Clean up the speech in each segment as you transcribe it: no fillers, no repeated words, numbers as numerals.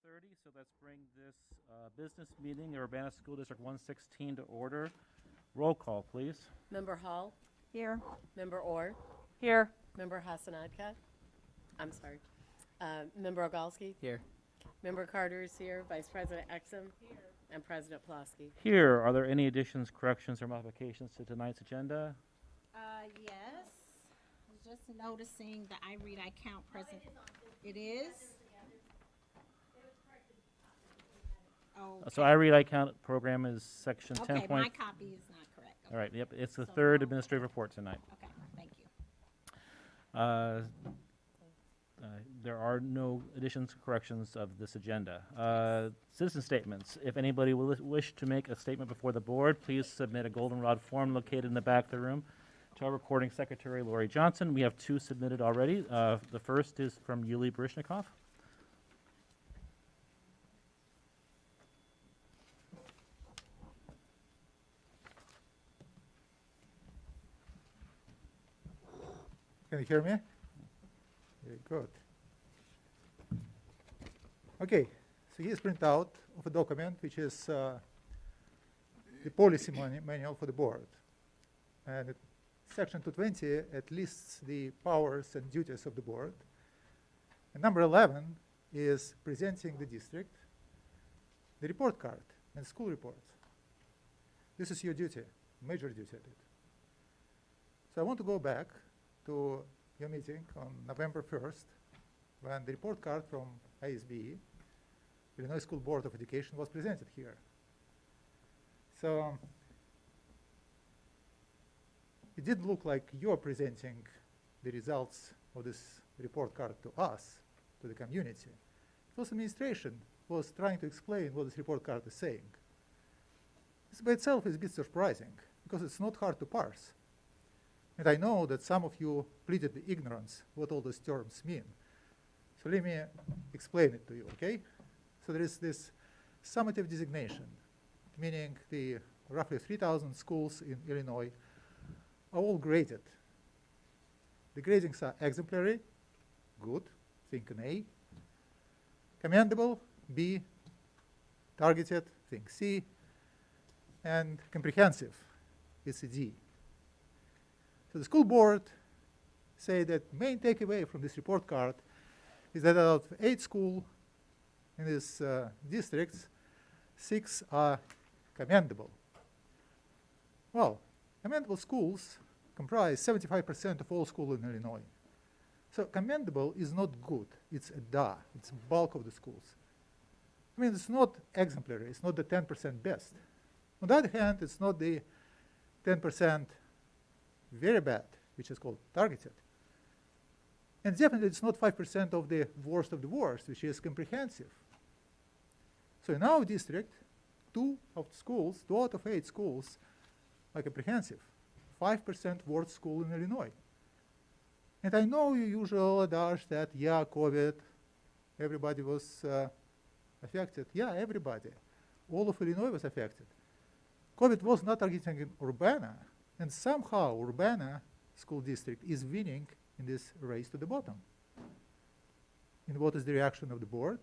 6:30, so let's bring this business meeting of Urbana School District 116 to order. Roll call, please. Member Hall, Here. Member Orr, Here. Member Hasanadka. I'm sorry. Member Ogalski. Here. Member Carter is here. Vice President Exum. Here. And President Pulaski. Here, are there any additions, corrections, or modifications to tonight's agenda? Yes. I was just noticing the I read, I count present. It is? Oh, So I read, I count program is section 10. okay, my copy is not correct. All right, yep, it's the So third no. administrative report tonight. Okay, thank you. There are no additions, corrections of this agenda. Citizen statements. If anybody will wish to make a statement before the board, please submit a goldenrod form located in the back of the room to our recording secretary, Lori Johnson. We have two submitted already. The first is from Yuli Baryshnikov. Can you hear me? Very good. Okay, so here's printout of a document which is the policy manual for the board. And section 220 it lists the powers and duties of the board. And number 11 is presenting the district the report card and school reports. This is your duty, major duty at it. So I want to go back to your meeting on November 1st, when the report card from ISB, Illinois School Board of Education, was presented here. So it didn't look like you're presenting the results of this report card to us, to the community. It was administration was trying to explain what this report card is saying. This by itself is a bit surprising, because it's not hard to parse. And I know that some of you pleaded the ignorance what all these terms mean. So let me explain it to you, okay? So there is this summative designation, meaning the roughly 3,000 schools in Illinois are all graded. The gradings are exemplary, good, think an A. Commendable, B. Targeted, think C. And comprehensive is a D. So the school board say that main takeaway from this report card is that out of 8 schools in these districts, 6 are commendable. Well, commendable schools comprise 75% of all schools in Illinois. So commendable is not good. It's a DA. It's bulk of the schools. I mean, it's not exemplary. It's not the 10% best. On the other hand, it's not the 10% very bad, which is called targeted. And definitely it's not 5% of the worst, which is comprehensive. So in our district, 2 out of 8 schools are comprehensive. 5% worst school in Illinois. And I know you usually adage that, yeah, COVID, everybody was affected. Yeah, everybody. All of Illinois was affected. COVID was not targeting in Urbana, and somehow Urbana school district is winning in this race to the bottom. And what is the reaction of the board?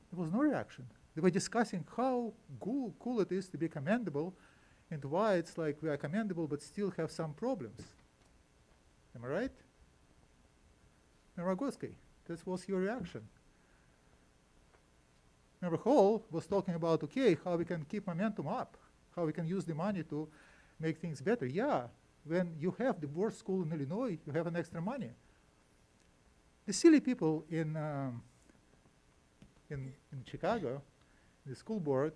There was no reaction. They were discussing how cool it is to be commendable and why it's like we are commendable but still have some problems. Am I right? Member Goski, this was your reaction. Member Hall was talking about, okay, how we can keep momentum up, how we can use the money to make things better. Yeah, when you have the worst school in Illinois, you have an extra money. The silly people in Chicago, the school board,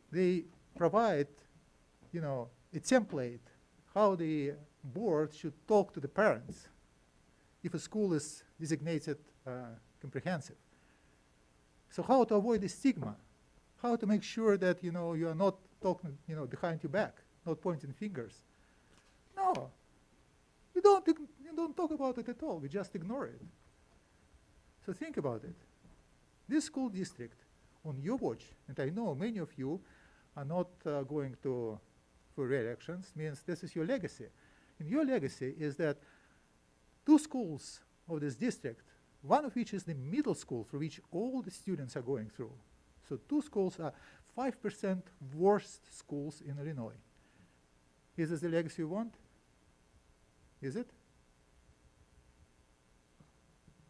they provide, a template how the board should talk to the parents if a school is designated comprehensive. So how to avoid the stigma, how to make sure that you are not talking behind your back, not pointing fingers. No, you don't talk about it at all. We just ignore it. So think about it. This school district, on your watch, and I know many of you are not going for re-elections, means this is your legacy. And your legacy is that 2 schools of this district one of which is the middle school for which all the students are going through. So two schools are 5% worst schools in Illinois. Is this the legacy you want? Is it?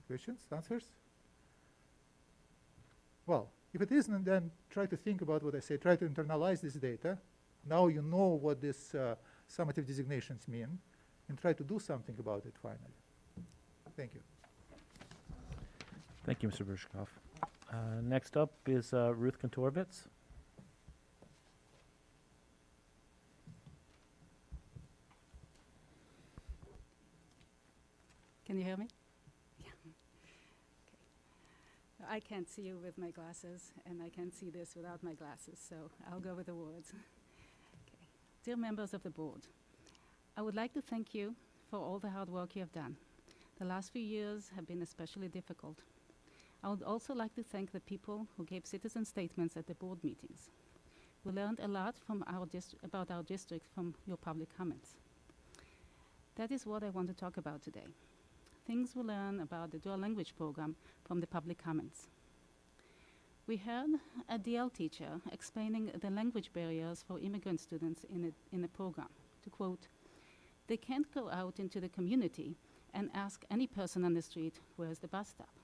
Questions, answers? Well, if it isn't, then try to think about what I say. Try to internalize this data. Now you know what these summative designations mean, and try to do something about it finally. Thank you. Thank you, Mr. Bershkov. Next up is Ruth Kantorovitz. Can you hear me? Yeah. Okay. I can't see you with my glasses, and I can't see this without my glasses, so I'll go with the words. Okay. Dear members of the board, I would like to thank you for all the hard work you have done. The last few years have been especially difficult. I would also like to thank the people who gave citizen statements at the board meetings. We learned a lot from about our district from your public comments. That is what I want to talk about today. Things we learn about the dual language program from the public comments. We heard a DL teacher explaining the language barriers for immigrant students in the program. To quote, "They can't go out into the community and ask any person on the street, where's the bus stop?"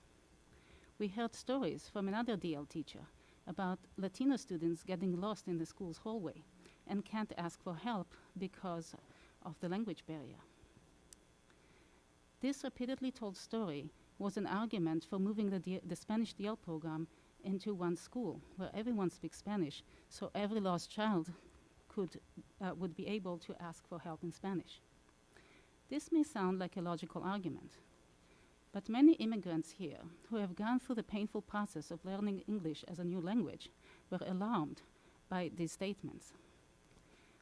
We heard stories from another DL teacher about Latino students getting lost in the school's hallway and can't ask for help because of the language barrier. This repeatedly told story was an argument for moving the Spanish DL program into one school where everyone speaks Spanish, so every lost child would be able to ask for help in Spanish. This may sound like a logical argument, but many immigrants here who have gone through the painful process of learning English as a new language were alarmed by these statements.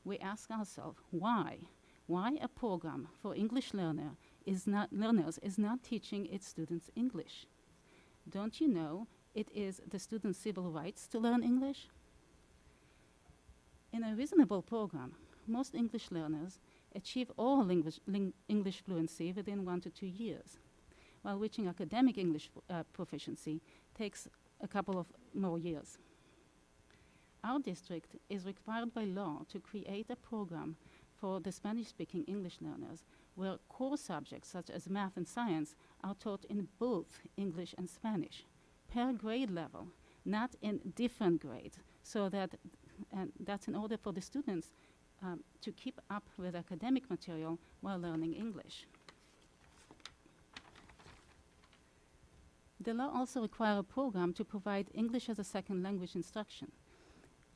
We ask ourselves, why? Why a program for English learners is not teaching its students English? Don't you know it is the students' civil rights to learn English? In a reasonable program, most English learners achieve all English fluency within 1 to 2 years, while reaching academic English proficiency takes a couple of more years. Our district is required by law to create a program for the Spanish-speaking English learners where core subjects such as math and science are taught in both English and Spanish, per grade level, not in different grades, so that's in order for the students to keep up with academic material while learning English. The law also requires a program to provide English as a second language instruction,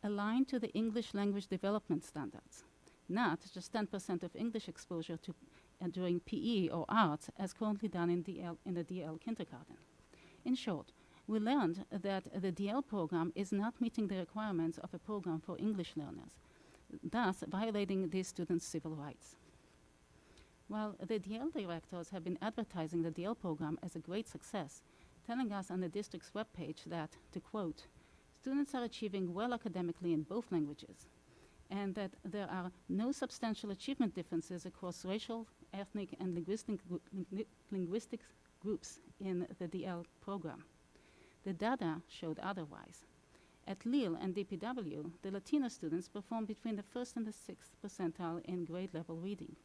aligned to the English language development standards, not just 10% of English exposure during PE or arts as currently done in the DL kindergarten. In short, we learned that the DL program is not meeting the requirements of a program for English learners, thus violating these students' civil rights. While the DL directors have been advertising the DL program as a great success, telling us on the district's webpage that, to quote, "Students are achieving well academically in both languages," and that there are no substantial achievement differences across racial, ethnic, and linguistic groups in the DL program. The data showed otherwise. At Lille and DPW, the Latino students performed between the 1st and the 6th percentile in grade level reading.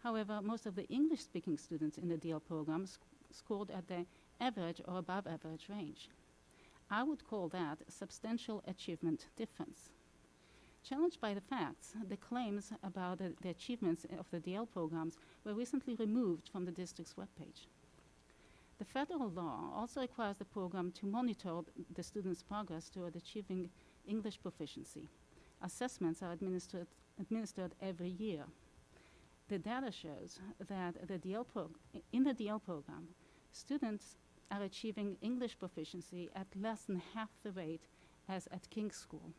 However, most of the English-speaking students in the DL program scored at the average or above average range. I would call that a substantial achievement difference. Challenged by the facts, the claims about the achievements of the DL programs were recently removed from the district's webpage. The federal law also requires the program to monitor the students' progress toward achieving English proficiency. Assessments are administered every year. The data shows that in the DL program, students are achieving English proficiency at less than half the rate as at King's School.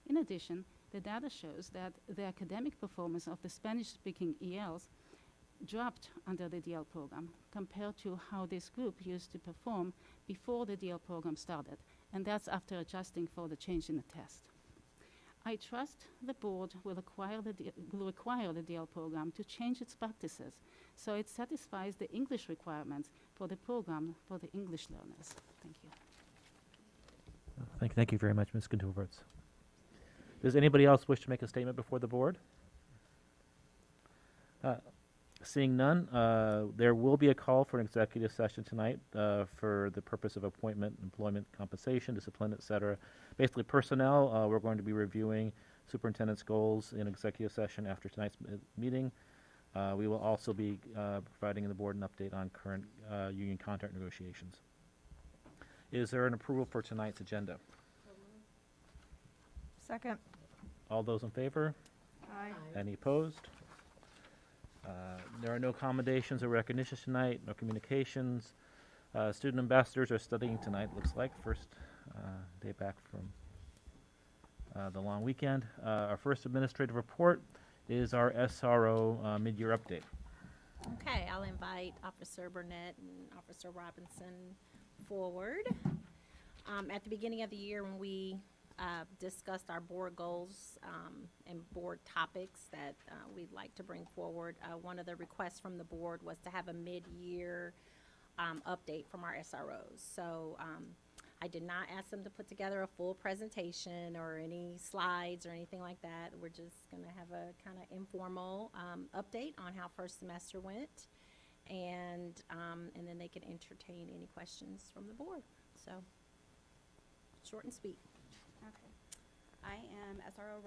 In addition, the data shows that the academic performance of the Spanish-speaking ELs dropped under the DL program compared to how this group used to perform before the DL program started, and that's after adjusting for the change in the test. I trust the board will require the DL program to change its practices so it satisfies the English requirements for the program for the English learners. Thank you. Thank you very much, Ms. Gintovitz. Does anybody else wish to make a statement before the board? Seeing none, there will be a call for an executive session tonight for the purpose of appointment, employment, compensation, discipline, et cetera. Basically, personnel, we're going to be reviewing superintendent's goals in executive session after tonight's meeting. We will also be providing the board an update on current union contract negotiations. Is there an approval for tonight's agenda? Second. All those in favor? Aye. Any opposed? There are no commendations or recognitions tonight, no communications. Student ambassadors are studying tonight, looks like, first day back from the long weekend. Our first administrative report is our SRO mid-year update. Okay, I'll invite Officer Burnett and Officer Robinson forward. At the beginning of the year, when we discussed our board goals and board topics that we'd like to bring forward, one of the requests from the board was to have a mid-year update from our SROs. So I did not ask them to put together a full presentation or any slides or anything like that. We're just going to have a kind of informal update on how first semester went, and then they can entertain any questions from the board. So short and sweet. Okay. I am SRO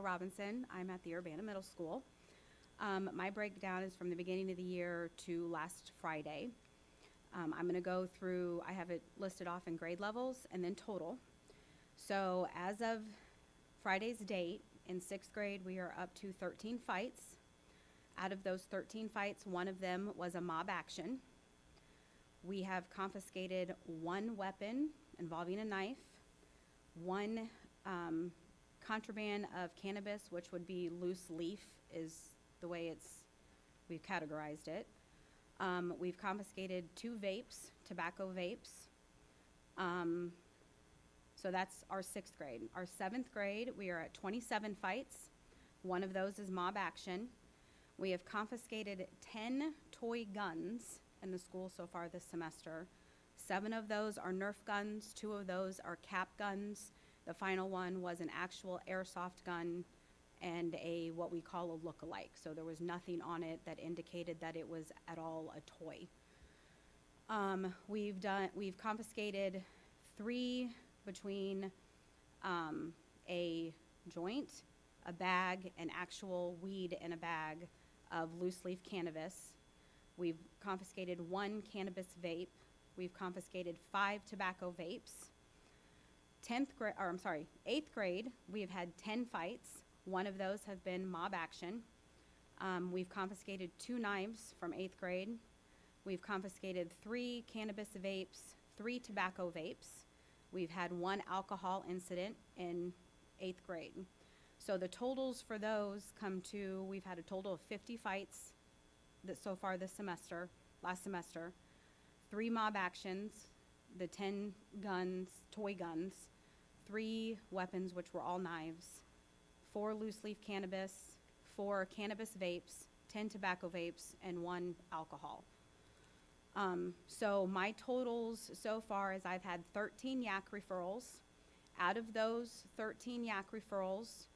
Robinson. I'm at the Urbana Middle School. My breakdown is from the beginning of the year to last Friday. I'm going to go through, I have it listed off in grade levels and then total. So as of Friday's date, in 6th grade, we are up to 13 fights. Out of those 13 fights, one of them was a mob action. We have confiscated one weapon involving a knife, one contraband of cannabis, which would be loose leaf is the way we've categorized it. We've confiscated 2 vapes, tobacco vapes. So that's our 6th grade. Our 7th grade, we are at 27 fights. One of those is mob action. We have confiscated 10 toy guns in the school so far this semester. 7 of those are Nerf guns, 2 of those are cap guns. The final one was an actual airsoft gun and what we call a look-alike. So there was nothing on it that indicated that it was at all a toy. We've confiscated 3 between a joint, a bag, an actual weed in a bag of loose leaf cannabis. We've confiscated 1 cannabis vape. We've confiscated 5 tobacco vapes. 8th grade, we have had 10 fights. 1 of those have been mob action. We've confiscated 2 knives from 8th grade. We've confiscated 3 cannabis vapes, 3 tobacco vapes. We've had 1 alcohol incident in 8th grade. So the totals for those come to, we've had a total of 50 fights so far this semester, last semester. 3 mob actions, the 10 guns, toy guns, 3 weapons, which were all knives, 4 loose leaf cannabis, 4 cannabis vapes, 10 tobacco vapes, and 1 alcohol. So my totals so far is I've had 13 YAC referrals. Out of those 13 YAC referrals,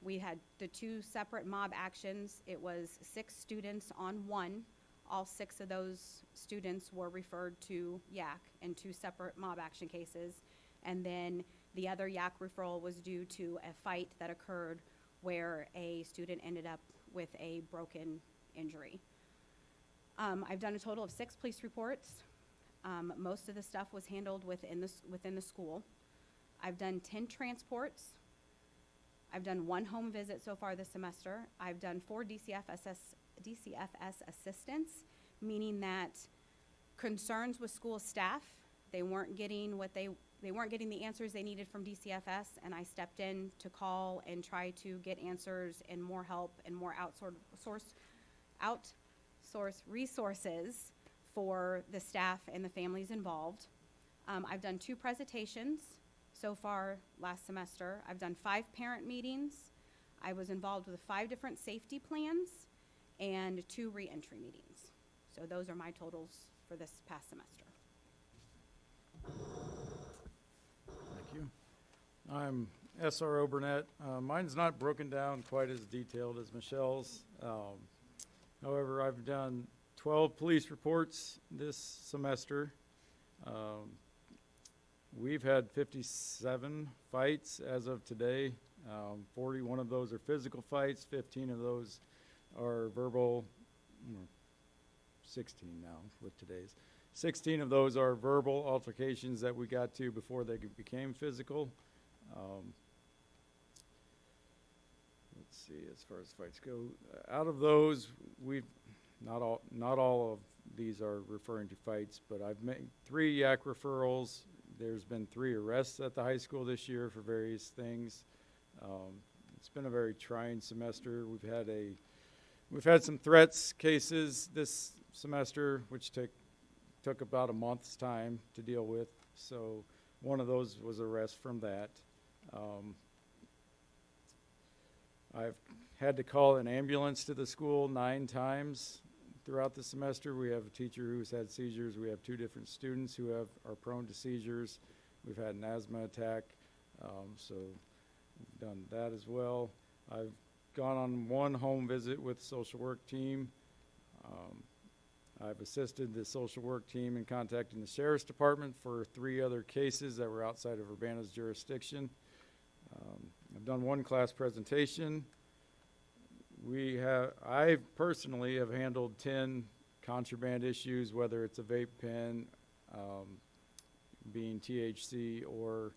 we had the 2 separate mob actions. It was 6 students on 1. All 6 of those students were referred to YAC in 2 separate mob action cases. And then the other YAC referral was due to a fight that occurred where a student ended up with a broken injury. I've done a total of 6 police reports. Most of the stuff was handled within the school. I've done 10 transports. I've done 1 home visit so far this semester. I've done 4 DCFS assistance, meaning that concerns with school staff, they weren't getting the answers they needed from DCFS, and I stepped in to call and try to get answers and more help and more outsource resources for the staff and the families involved. I've done 2 presentations so far last semester. I've done 5 parent meetings. I was involved with 5 different safety plans and 2 reentry meetings. So those are my totals for this past semester. Thank you. I'm SRO Burnett. Mine's not broken down quite as detailed as Michelle's. However, I've done 12 police reports this semester. We've had 57 fights as of today. 41 of those are physical fights, 15 of those are verbal, 16 now with today's. 16 of those are verbal altercations that we got to before they became physical. Let's see, as far as fights go, out of those, we've not all of these are referring to fights, but I've made 3 YAC referrals. There's been 3 arrests at the high school this year for various things. It's been a very trying semester. We've had some threats cases this semester, which took about a month's time to deal with. So one of those was arrest from that. I've had to call an ambulance to the school 9 times throughout the semester. We have a teacher who's had seizures. We have 2 different students who are prone to seizures. We've had an asthma attack, so we've done that as well. I've gone on 1 home visit with the social work team. I've assisted the social work team in contacting the sheriff's department for 3 other cases that were outside of Urbana's jurisdiction. I've done 1 class presentation. I personally have handled 10 contraband issues, whether it's a vape pen, being THC or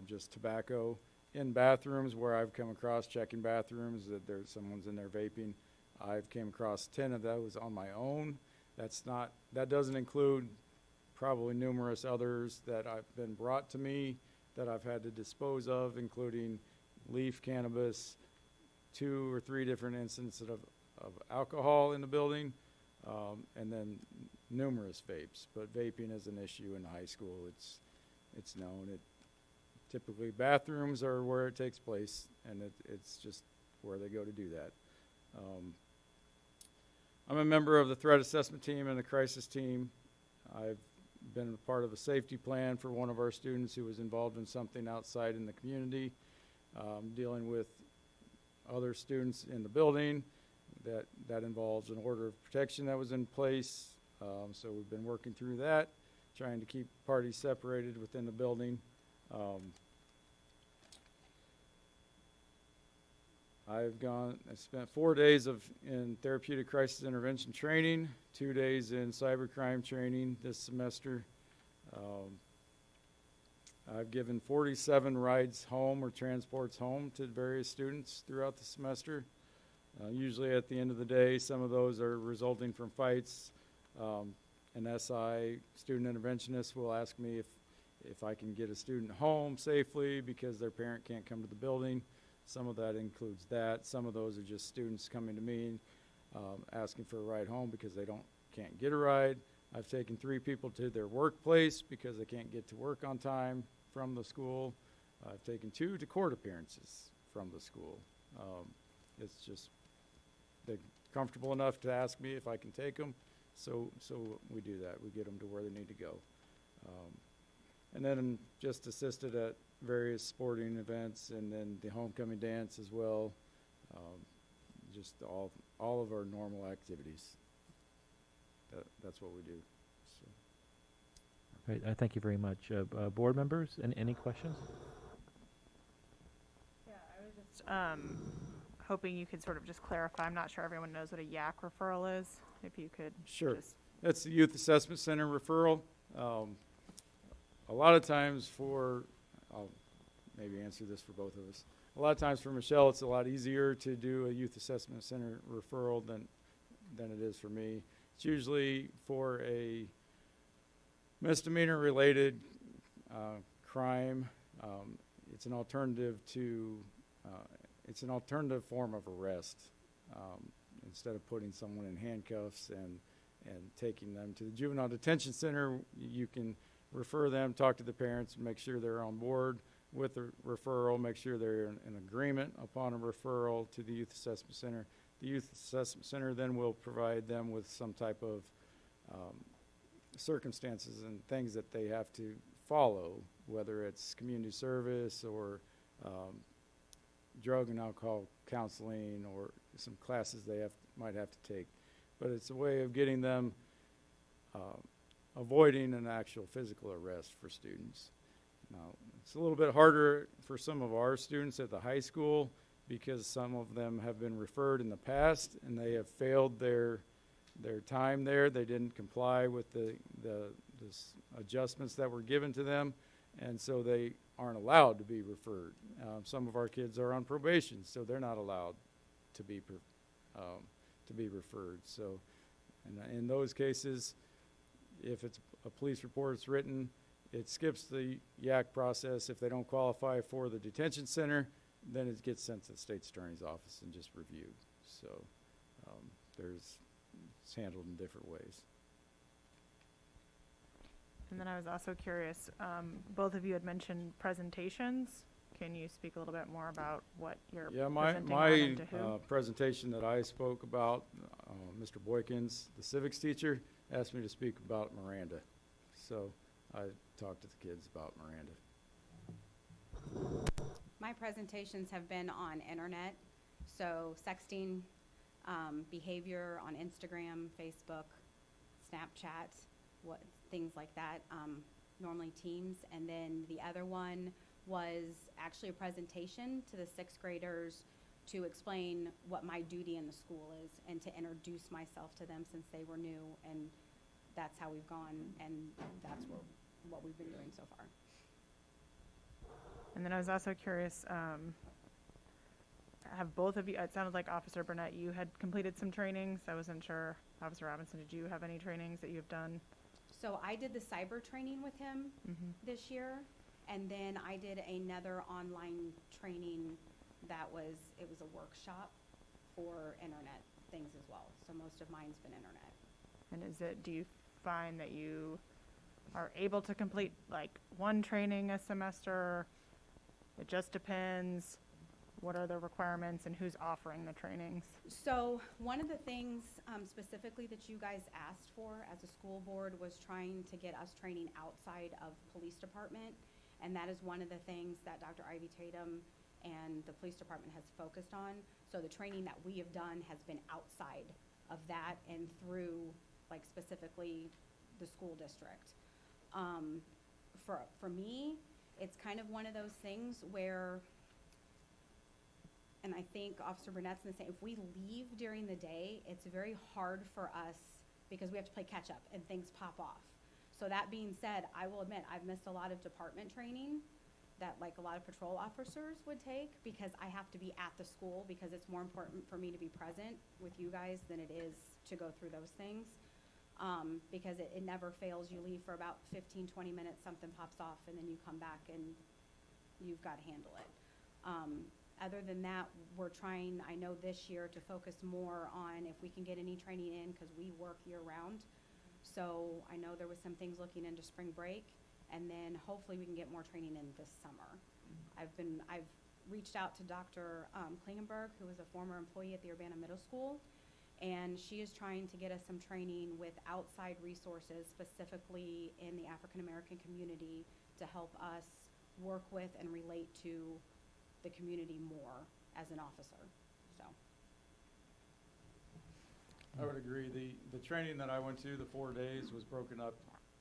just tobacco in bathrooms where I've come across checking bathrooms that someone's in there vaping. I've came across 10 of those on my own. That doesn't include probably numerous others that have been brought to me that I've had to dispose of, including leaf cannabis, 2 or 3 different instances of alcohol in the building, and then numerous vapes. But vaping is an issue in high school. It's known. Typically bathrooms are where it takes place, and it's just where they go to do that. I'm a member of the threat assessment team and the crisis team. I've been a part of a safety plan for one of our students who was involved in something outside in the community, dealing with other students in the building. That involves an order of protection that was in place. So we've been working through that, trying to keep parties separated within the building. I spent 4 days in therapeutic crisis intervention training, 2 days in cybercrime training this semester. I've given 47 rides home or transports home to various students throughout the semester. Usually at the end of the day, some of those are resulting from fights. An SI, student interventionist, will ask me if I can get a student home safely because their parent can't come to the building. Some of that includes that. Some of those are just students coming to me asking for a ride home because they can't get a ride. I've taken 3 people to their workplace because they can't get to work on time from the school. I've taken 2 to court appearances from the school. It's just they're comfortable enough to ask me if I can take them, so we do that. We get them to where they need to go. And then just assisted at various sporting events, and then the homecoming dance as well. Just all of our normal activities. That's what we do. So. Great, thank you very much. Board members, any questions? Yeah, I was just hoping you could sort of just clarify. I'm not sure everyone knows what a YAC referral is. If you could Sure. just That's the Youth Assessment Center referral. A lot of times I'll maybe answer this for both of us. A lot of times for Michelle, it's a lot easier to do a Youth Assessment Center referral than it is for me. It's usually for a misdemeanor-related crime. It's an alternative form of arrest. Instead of putting someone in handcuffs and taking them to the juvenile detention center. You can refer them, talk to the parents, make sure they're on board with the referral, make sure they're in agreement upon a referral to the youth assessment center. The youth assessment center then will provide them with some type of circumstances and things that they have to follow, whether it's community service or drug and alcohol counseling or some classes they might have to take. But it's a way of getting them avoiding an actual physical arrest for students. Now, it's a little bit harder for some of our students at the high school because some of them have been referred in the past and they have failed their time there. They didn't comply with the adjustments that were given to them, and so they aren't allowed to be referred. Some of our kids are on probation, so they're not allowed to be referred. So in those cases, if it's a police report is written, it skips the YAC process. If they don't qualify for the detention center, then it gets sent to the state's attorney's office and just reviewed. So it's handled in different ways. And then I was also curious, both of you had mentioned presentations. Can you speak a little bit more about what you're presenting on and to who? My presentation that I spoke about, Mr. Boykins, the civics teacher, asked me to speak about Miranda. So I talked to the kids about Miranda. My presentations have been on internet, so sexting, behavior on Instagram, Facebook, Snapchat, things like that, normally Teams. And then the other one was actually a presentation to the sixth graders to explain what my duty in the school is and to introduce myself to them since they were new, and that's how we've gone, and that's what we've been doing so far. And then I was also curious, have both of you, it sounded like Officer Burnett, you had completed some trainings. I wasn't sure. Officer Robinson, did you have any trainings that you've done? So I did the cyber training with him this year, and then I did another online training it was a workshop for internet things as well. So most of mine's been internet. And do you find that you are able to complete like one training a semester? It just depends. What are the requirements and who's offering the trainings? So one of the things specifically that you guys asked for as a school board was trying to get us training outside of police department. And that is one of the things that Dr. Ivy Tatum and the police department has focused on. So the training that we have done has been outside of that and through like specifically the school district. For me, it's kind of one of those things where, and I think Officer Burnett's gonna say, if we leave during the day, it's very hard for us because we have to play catch up and things pop off. So that being said, I will admit I've missed a lot of department training that like a lot of patrol officers would take because I have to be at the school because it's more important for me to be present with you guys than it is to go through those things. Because it never fails. You leave for about 15, 20 minutes, something pops off, and then you come back and you've got to handle it. Other than that, we're trying, I know this year, to focus more on if we can get any training in because we work year-round. So I know there was some things looking into spring break, and then hopefully we can get more training in this summer. I've reached out to Dr. Klingenberg, who was a former employee at the Urbana Middle School, and she is trying to get us some training with outside resources, specifically in the African American community, to help us work with and relate to the community more as an officer. So I would agree. The training that I went to, the 4 days, was broken up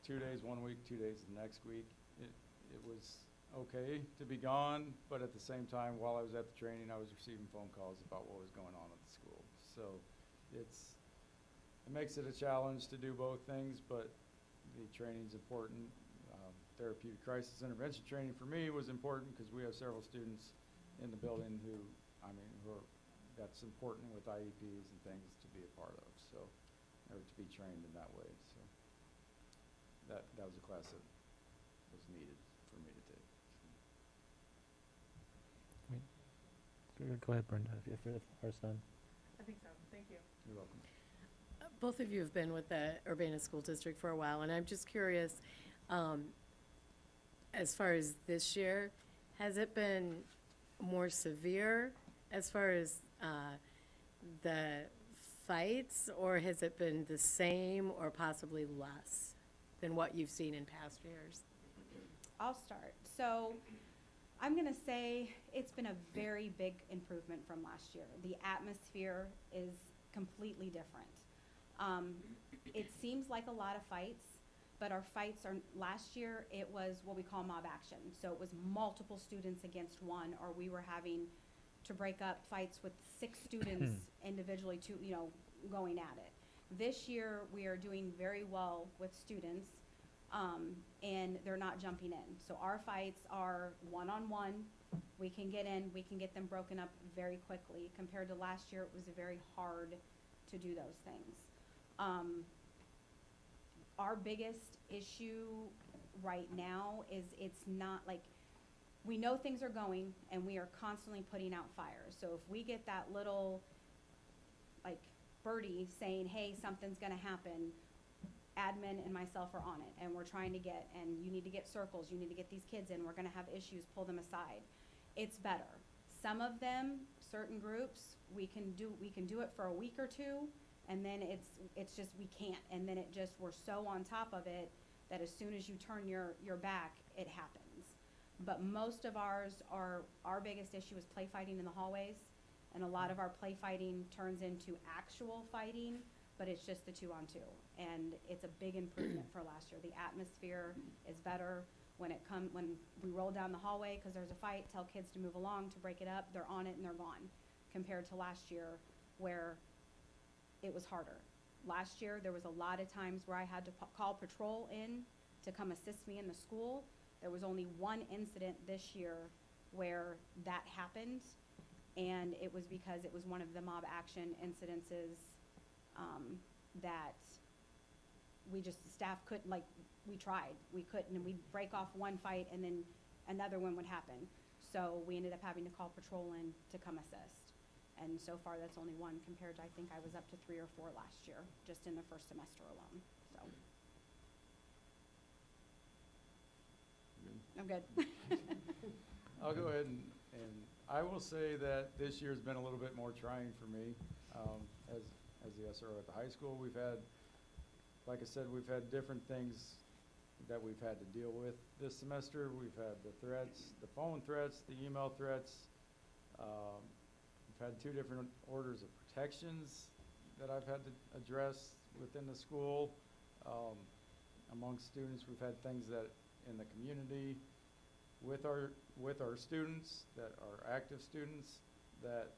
2 days 1 week, 2 days the next week. It was okay to be gone, but at the same time, while I was at the training, I was receiving phone calls about what was going on at the school. So it makes it a challenge to do both things, but the training's important. Therapeutic crisis intervention training for me was important because we have several students in the building that's important with IEPs and things to be a part of, so, or to be trained in that way. So that was a class that was needed for me to take. Go ahead, Brenda, if ours done. I think so. Thank you. You're welcome. both of you have been with the Urbana School District for a while, and I'm just curious, as far as this year, has it been more severe as far as the fights, or has it been the same or possibly less than what you've seen in past years? I'll start. So I'm going to say it's been a very big improvement from last year. The atmosphere is completely different. It seems like a lot of fights, but our fights are, last year it was what we call mob action. So it was multiple students against one, or we were having to break up fights with 6 students individually to, going at it. This year we are doing very well with students, and they're not jumping in. So our fights are one-on-one. We can get in, we can get them broken up very quickly. Compared to last year, it was very hard to do those things. Our biggest issue right now is it's not like, we know things are going and we are constantly putting out fires. So if we get that little like birdie saying, hey, something's gonna happen, admin and myself are on it, and we're trying to get, and you need to get circles, you need to get these kids in, we're gonna have issues, pull them aside. It's better. Some of them, certain groups, we can do it for a week or two, and then it's just, we can't, and then it just, we're so on top of it that as soon as you turn your back, it happens. But most of ours are, our biggest issue is play fighting in the hallways, and a lot of our play fighting turns into actual fighting, but it's just the 2-on-2, and it's a big improvement for last year. The atmosphere is better. When we roll down the hallway because there's a fight, tell kids to move along, to break it up, they're on it and they're gone, compared to last year where it was harder. Last year there was a lot of times where I had to call patrol in to come assist me in the school. There was only one incident this year where that happened, and it was because it was one of the mob action incidences that staff couldn't, like, we tried, we couldn't, and we'd break off one fight and then another one would happen. So we ended up having to call patrol in to come assist. And so far that's only one, compared to, I think I was up to 3 or 4 last year, just in the first semester alone, so. I'm good. I'll go ahead and I will say that this year's been a little bit more trying for me. As the SRO at the high school, we've had, like I said, we've had different things that we've had to deal with this semester. We've had the threats, the phone threats, the email threats. We've had 2 different orders of protections that I've had to address within the school. Amongst students, we've had things that in the community with our students that are active students that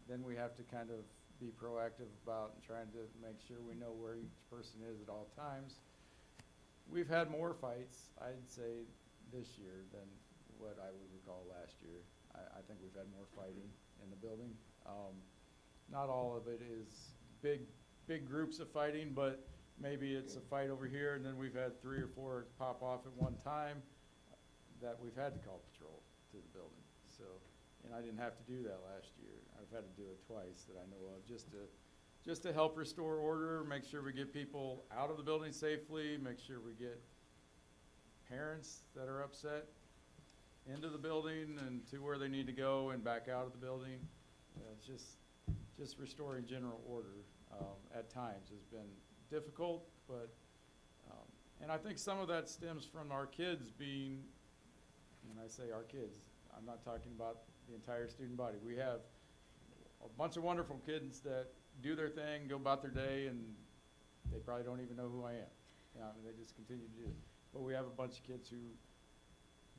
then we have to kind of be proactive about and trying to make sure we know where each person is at all times. We've had more fights, I'd say, this year than what I would recall last year. I think we've had more fighting in the building. Not all of it is big groups of fighting, but maybe it's a fight over here and then we've had 3 or 4 pop off at one time that we've had to call patrol to the building. So, and I didn't have to do that last year. I've had to do it twice that I know of, just to help restore order, make sure we get people out of the building safely, make sure we get parents that are upset into the building and to where they need to go and back out of the building. It's just restoring general order at times has been difficult, but and I think some of that stems from our kids being, when I say our kids, I'm not talking about the entire student body. We have a bunch of wonderful kids that do their thing, go about their day, and they probably don't even know who I am. I mean, they just continue to do it. But we have a bunch of kids who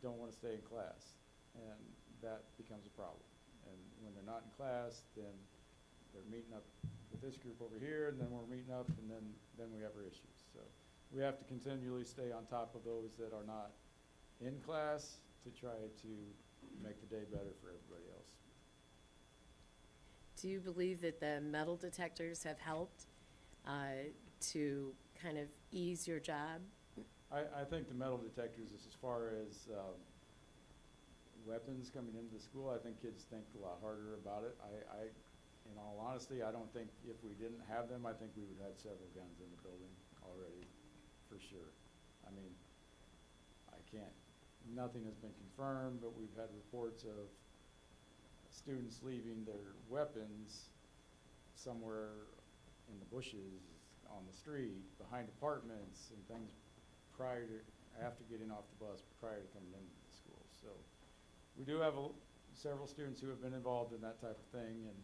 don't want to stay in class, and that becomes a problem. And when they're not in class, then they're meeting up with this group over here, and then we're meeting up, and then we have our issues. So we have to continually stay on top of those that are not in class to try to make the day better for everybody else. Do you believe that the metal detectors have helped to kind of ease your job? I think the metal detectors is as far as weapons coming into the school. I think kids think a lot harder about it. in all honesty, I don't think if we didn't have them, I think we would have had several guns in the building already, for sure. I mean, I can't, nothing has been confirmed, but we've had reports of students leaving their weapons somewhere in the bushes, on the street, behind apartments and things prior to, after getting off the bus, prior to coming into the school. So we do have several students who have been involved in that type of thing, and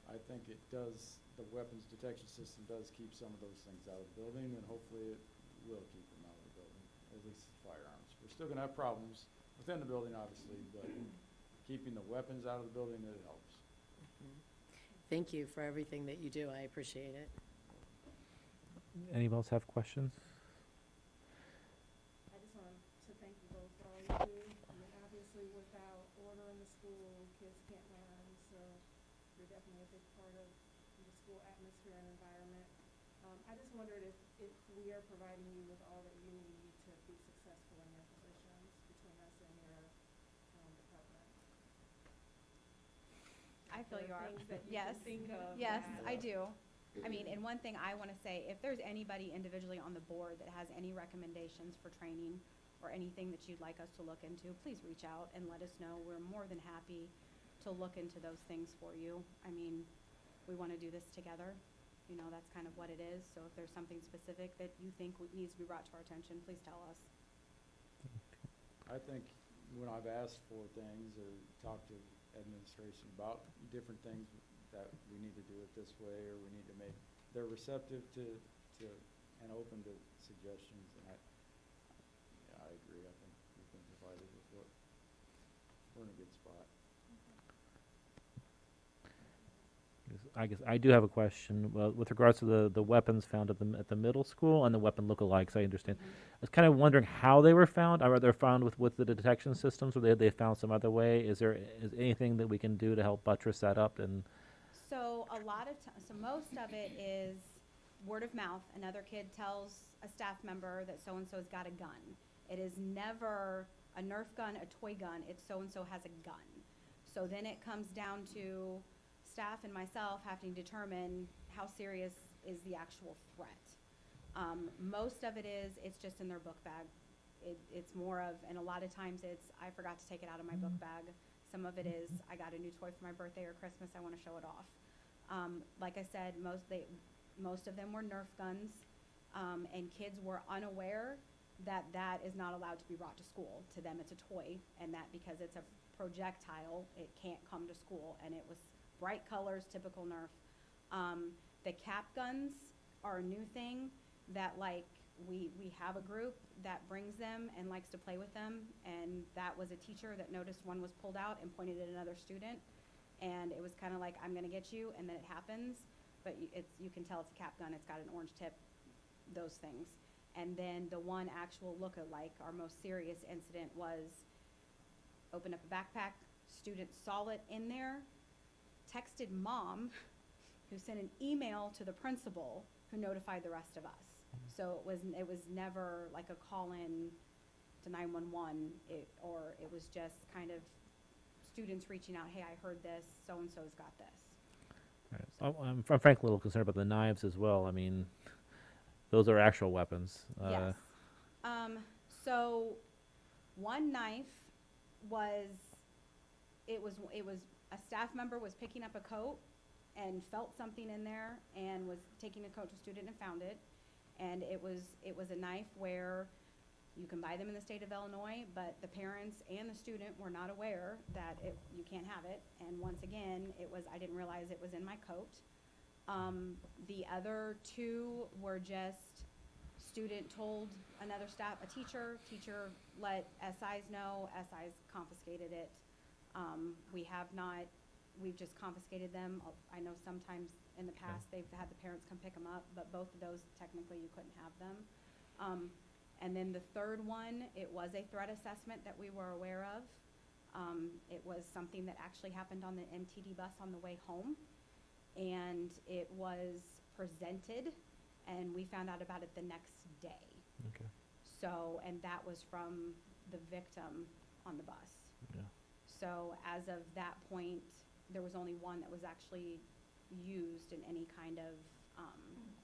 I think it does, the weapons detection system does keep some of those things out of the building, and hopefully it will keep them out of the building, at least the firearms. We're still gonna have problems within the building, obviously, but keeping the weapons out of the building, it helps. Thank you for everything that you do. I appreciate it. Anybody else have questions? I just want to thank you both for all you do. I mean, obviously, without order in the school, kids can't learn, so you're definitely a big part of the school atmosphere and environment. I just wondered if we are providing you with all that you need to be successful in your positions between us and your department. I feel you are. Things that you Yes, can think of. yes, that- I do. I mean, and one thing I want to say, if there's anybody individually on the board that has any recommendations for training or anything that you'd like us to look into, please reach out and let us know. We're more than happy to look into those things for you. I mean, we want to do this together. You know, that's kind of what it is. So if there's something specific that you think needs to be brought to our attention, please tell us. I think when I've asked for things or talked to administration about different things that we need to do it this way, or we need to make, they're receptive to and open to suggestions, and I agree. I think we've been provided with what, we're in a good spot. I guess I do have a question. Well, with regards to the weapons found at the middle school and the weapon lookalikes, I understand. I was kind of wondering how they were found. Are they found with the detection systems, or they found some other way? Is anything that we can do to help buttress that up? And So a lot of so most of it is word of mouth. Another kid tells a staff member that so-and-so's got a gun. It is never a Nerf gun, a toy gun. It's so-and-so has a gun. So then it comes down to staff and myself having to determine how serious is the actual threat. Most of it is, it's just in their book bag. It's more of, and a lot of times it's, I forgot to take it out of my book bag. Some of it is, I got a new toy for my birthday or Christmas, I want to show it off. Like I said, most of them were Nerf guns, and kids were unaware that that is not allowed to be brought to school. To them, it's a toy, and that because it's a projectile, it can't come to school, and it was bright colors, typical Nerf. The cap guns are a new thing that, like, we have a group that brings them and likes to play with them, and that was a teacher that noticed one was pulled out and pointed at another student, and it was kind of like, I'm gonna get you, and then it happens, but you can tell it's a cap gun, it's got an orange tip, those things. And then the one actual look-alike, our most serious incident, was opened up a backpack, student saw it in there, texted mom, who sent an email to the principal, who notified the rest of us. So it was never like a call-in to 911, or it was just kind of students reaching out, hey, I heard this, so-and-so's got this. right. I'm frankly a little concerned about the knives as well. I mean, those are actual weapons. Yes. So one knife was a staff member was picking up a coat and felt something in there and was taking a coat to a student and found it. And it was a knife where you can buy them in the state of Illinois, but the parents and the student were not aware that you can't have it. And once again, I didn't realize it was in my coat. The other two were just student told another staff, a teacher let SIs know, SIs confiscated it. We've just confiscated them. I know sometimes in the past they've had the parents come pick them up, but both of those technically you couldn't have them. And then the third one, it was a threat assessment that we were aware of. It was something that actually happened on the MTD bus on the way home, and it was presented, and we found out about it the next day. Okay. So, and that was from the victim on the bus. Yeah. So as of that point, there was only one that was actually used in any kind of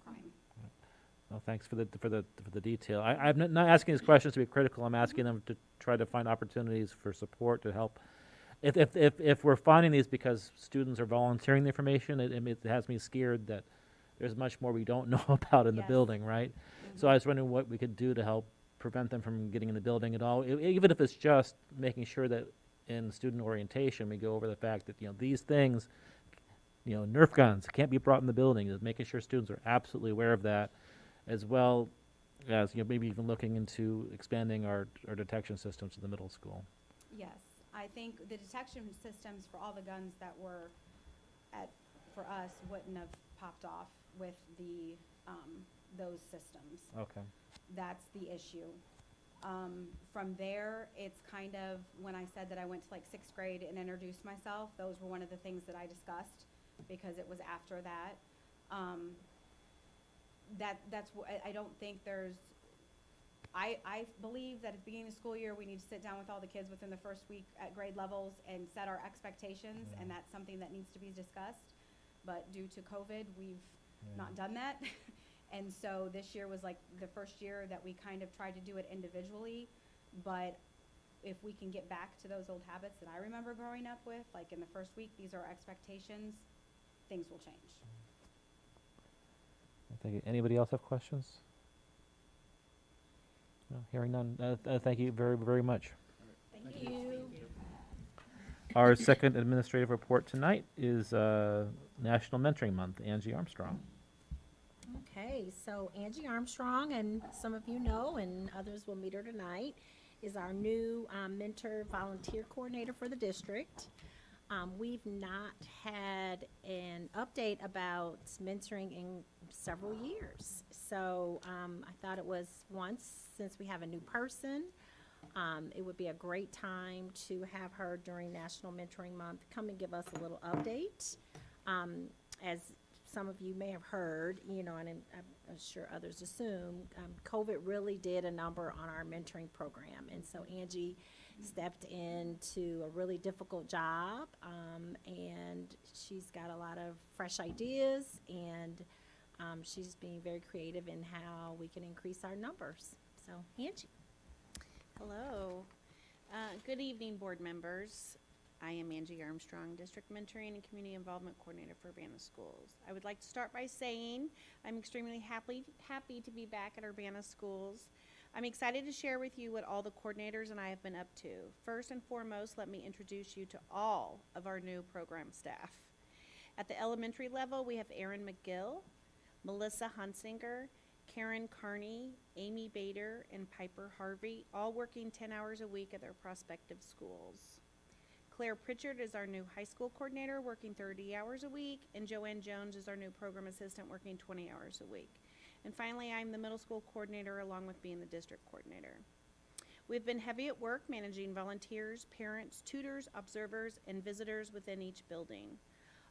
crime. Well, thanks for the detail. I'm not asking these questions to be critical. I'm asking them to try to find opportunities for support to help. If we're finding these because students are volunteering the information, it has me scared that there's much more we don't know about in the Yes. building, right? So I was wondering what we could do to help prevent them from getting in the building at all, even if it's just making sure that in student orientation we go over the fact that these things, Nerf guns can't be brought in the building. Is making sure students are absolutely aware of that, as well as maybe even looking into expanding our detection systems to the middle school. Yes, I think the detection systems for all the guns that were for us wouldn't have popped off with the, those systems. Okay. That's the issue. From there, it's kind of, when I said that I went to like 6th grade and introduced myself, those were one of the things that I discussed, because it was after that. I don't think there's, I believe that at the beginning of the school year, we need to sit down with all the kids within the first week at grade levels and set our expectations, and that's something that needs to be discussed. But due to COVID, we've not done that. And so this year was like the first year that we kind of tried to do it individually. But if we can get back to those old habits that I remember growing up with, like in the first week, these are our expectations, things will change. Thank you. Anybody else have questions? No, hearing none. Thank you very, very much. Thank you. Our second administrative report tonight is National Mentoring Month. Angie Armstrong. Okay, so Angie Armstrong, and some of you know, and others will meet her tonight, is our new mentor volunteer coordinator for the district. We've not had an update about mentoring in several years. So I thought it was since we have a new person, it would be a great time to have her during National Mentoring Month come and give us a little update. As some of you may have heard, and I'm sure others assume, COVID really did a number on our mentoring program. And so Angie stepped into a really difficult job, and she's got a lot of fresh ideas, and she's being very creative in how we can increase our numbers. So, Angie. Hello. Good evening, board members. I am Angie Armstrong, District Mentoring and Community Involvement Coordinator for Urbana Schools. I would like to start by saying I'm extremely happy to be back at Urbana Schools. I'm excited to share with you what all the coordinators and I have been up to. First and foremost, let me introduce you to all of our new program staff. At the elementary level, we have Erin McGill, Melissa Hunsinger, Karen Carney, Amy Bader, and Piper Harvey, all working 10 hours a week at their prospective schools. Claire Pritchard is our new high school coordinator, working 30 hours a week, and Joanne Jones is our new program assistant, working 20 hours a week. And finally, I'm the middle school coordinator, along with being the district coordinator. We've been heavy at work managing volunteers, parents, tutors, observers, and visitors within each building.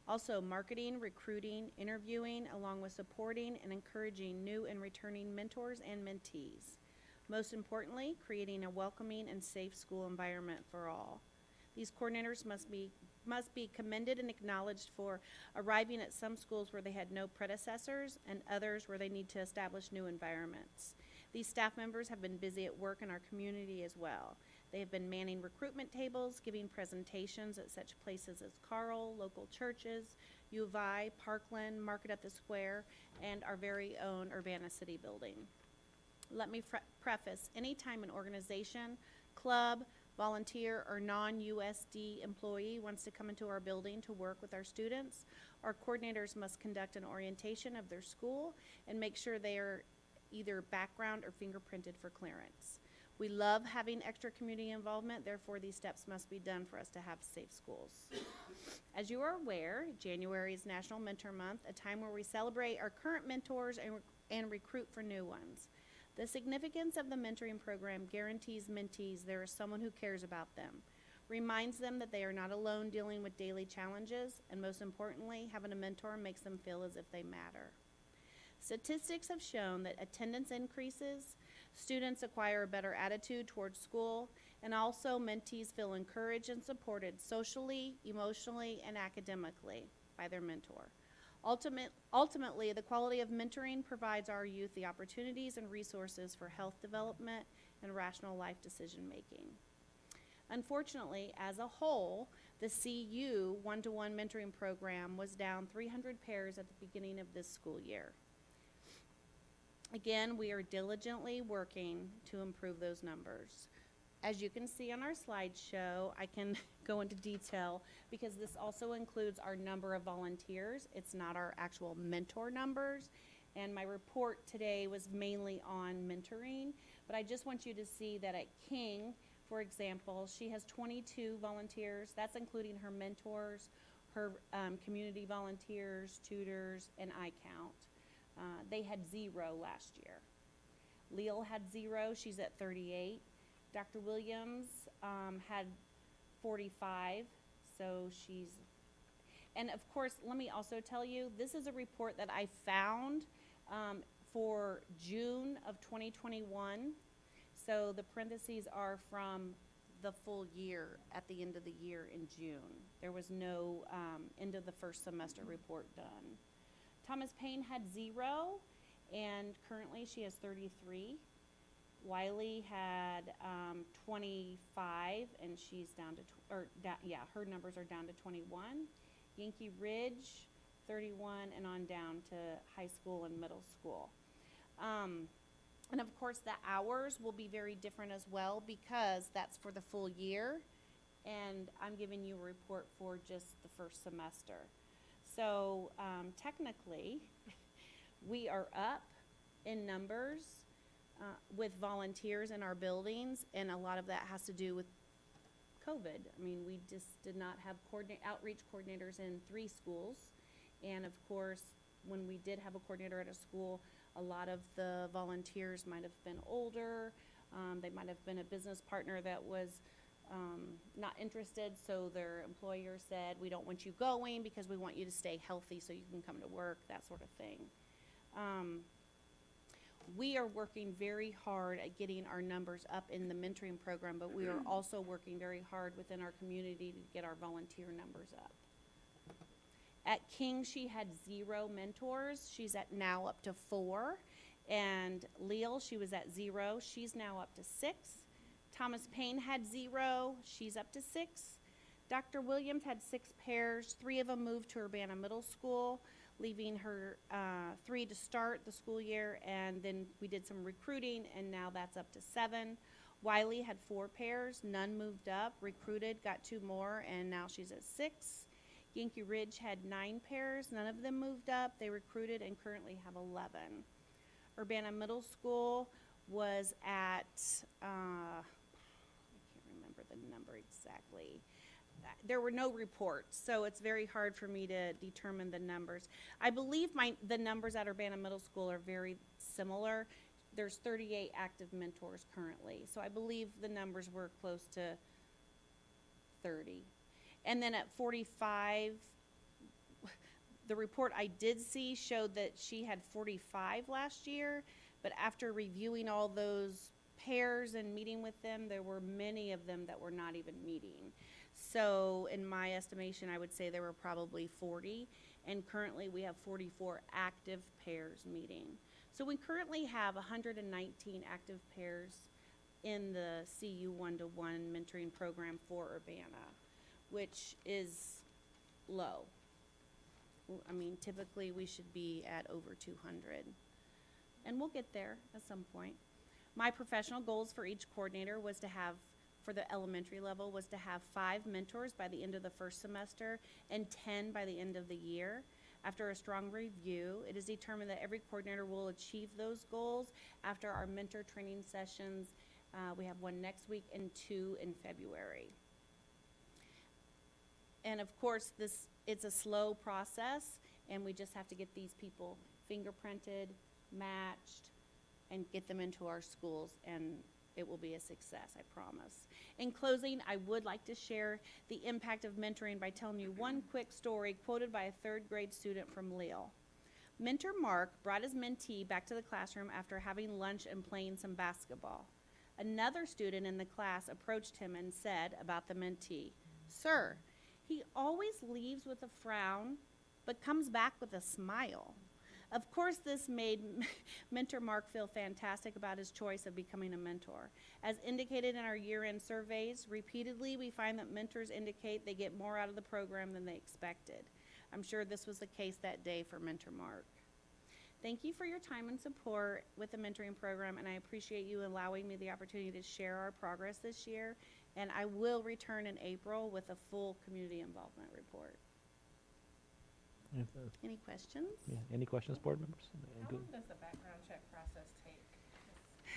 Also marketing, recruiting, interviewing, along with supporting and encouraging new and returning mentors and mentees. Most importantly, creating a welcoming and safe school environment for all. These coordinators must be commended and acknowledged for arriving at some schools where they had no predecessors and others where they need to establish new environments. These staff members have been busy at work in our community as well. They have been manning recruitment tables, giving presentations at such places as Carl, local churches, U of I, Parkland, Market at the Square, and our very own Urbana City building. Let me preface, anytime an organization, club, volunteer, or non-USD employee wants to come into our building to work with our students, our coordinators must conduct an orientation of their school and make sure they are either background or fingerprinted for clearance. We love having extra community involvement, therefore these steps must be done for us to have safe schools. As you are aware, January is National Mentor Month, a time where we celebrate our current mentors and recruit for new ones. The significance of the mentoring program guarantees mentees there is someone who cares about them, reminds them that they are not alone dealing with daily challenges, and most importantly, having a mentor makes them feel as if they matter. Statistics have shown that attendance increases, students acquire a better attitude towards school, and also mentees feel encouraged and supported socially, emotionally, and academically by their mentor. Ultimately, the quality of mentoring provides our youth the opportunities and resources for health development and rational life decision-making. Unfortunately, as a whole, the CU one-to-one mentoring program was down 300 pairs at the beginning of this school year. Again, we are diligently working to improve those numbers. As you can see on our slideshow, I can go into detail because this also includes our number of volunteers. It's not our actual mentor numbers. And my report today was mainly on mentoring, but I just want you to see that at King, for example, she has 22 volunteers. That's including her mentors, her community volunteers, tutors, and iCount. They had 0 last year. Leal had 0, she's at 38. Dr. Williams had 45, so she's, and of course, let me also tell you, this is a report that I found for June of 2021. So the parentheses are from the full year at the end of the year in June. There was no end of the first semester report done. Thomas Payne had 0, and currently she has 33. Wiley had 25, and she's down to, her numbers are down to 21. Yankee Ridge, 31, and on down to high school and middle school. And of course, the hours will be very different as well because that's for the full year, and I'm giving you a report for just the first semester. So technically, we are up in numbers with volunteers in our buildings, and a lot of that has to do with COVID. I mean, we just did not have outreach coordinators in 3 schools, and of course, when we did have a coordinator at a school, a lot of the volunteers might have been older. They might have been a business partner that was not interested, so their employer said, we don't want you going because we want you to stay healthy so you can come to work, that sort of thing. We are working very hard at getting our numbers up in the mentoring program, but we are also working very hard within our community to get our volunteer numbers up. At King, she had 0 mentors. She's at now up to 4. And Leal, she was at 0. She's now up to 6. Thomas Payne had 0. She's up to 6. Dr. Williams had 6 pairs. 3 of them moved to Urbana Middle School, leaving her 3 to start the school year, and then we did some recruiting, and now that's up to 7. Wiley had 4 pairs, none moved up, recruited, got 2 more, and now she's at 6. Yankee Ridge had 9 pairs, none of them moved up, they recruited and currently have 11. Urbana Middle School was at, I can't remember the number exactly. There were no reports, so it's very hard for me to determine the numbers. I believe the numbers at Urbana Middle School are very similar. There's 38 active mentors currently, so I believe the numbers were close to 30. And then at 45, the report I did see showed that she had 45 last year, but after reviewing all those pairs and meeting with them, there were many of them that were not even meeting. So in my estimation, I would say there were probably 40, and currently we have 44 active pairs meeting. So we currently have 119 active pairs in the CU one-to-one mentoring program for Urbana, which is low. I mean, typically we should be at over 200, and we'll get there at some point. My professional goals for each coordinator was to have, for the elementary level, was to have 5 mentors by the end of the first semester and 10 by the end of the year. After a strong review, it is determined that every coordinator will achieve those goals after our mentor training sessions. We have 1 next week and 2 in February. And of course, it's a slow process, and we just have to get these people fingerprinted, matched, and get them into our schools, and it will be a success, I promise. In closing, I would like to share the impact of mentoring by telling you one quick story quoted by a 3rd grade student from Leal. Mentor Mark brought his mentee back to the classroom after having lunch and playing some basketball. Another student in the class approached him and said about the mentee, "Sir, he always leaves with a frown, but comes back with a smile. Of course, this made Mentor Mark feel fantastic about his choice of becoming a mentor. As indicated in our year-end surveys, repeatedly we find that mentors indicate they get more out of the program than they expected. I'm sure this was the case that day for Mentor Mark. Thank you for your time and support with the mentoring program, and I appreciate you allowing me the opportunity to share our progress this year, and I will return in April with a full community involvement report. Any questions? Any questions, board members? How long does the background check process take? 'Cause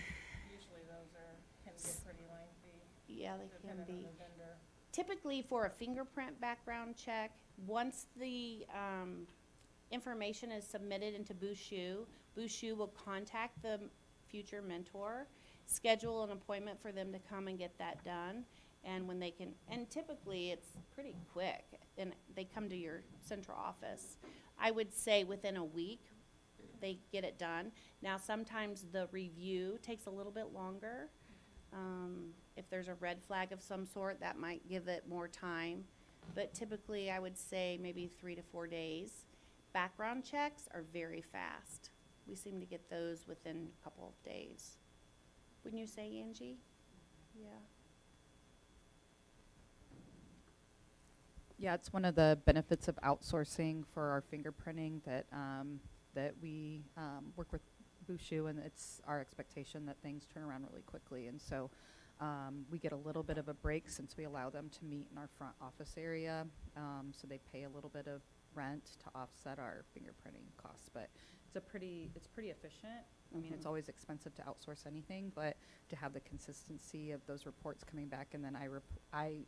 usually those can get pretty lengthy, Yeah, they can depending be. on the vendor. Typically for a fingerprint background check, once the information is submitted into Bushu, Bushu will contact the future mentor, schedule an appointment for them to come and get that done. And when they can, and typically it's pretty quick, and they come to your central office. I would say within a week, they get it done. Now, sometimes the review takes a little bit longer. If there's a red flag of some sort, that might give it more time. But typically, I would say maybe 3 to 4 days. Background checks are very fast. We seem to get those within a couple of days. Wouldn't you say, Angie? Yeah. Yeah, it's one of the benefits of outsourcing for our fingerprinting that that we work with Bushu, and it's our expectation that things turn around really quickly. And so we get a little bit of a break since we allow them to meet in our front office area. So they pay a little bit of rent to offset our fingerprinting costs, but it's pretty efficient. I mean, it's always expensive to outsource anything, but to have the consistency of those reports coming back, and then I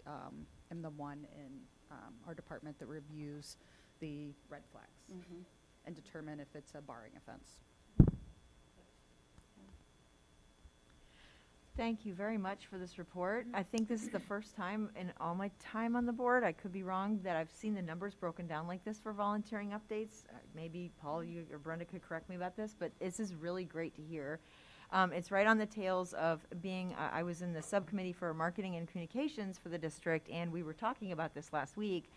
am the one in our department that reviews the red flags and determine if it's a barring offense. Thank you very much for this report. I think this is the first time in all my time on the board, I could be wrong, that I've seen the numbers broken down like this for volunteering updates. Maybe Paul, you or Brenda could correct me about this, but this is really great to hear. It's right on the tails of being, I was in the subcommittee for marketing and communications for the district, and we were talking about this last week.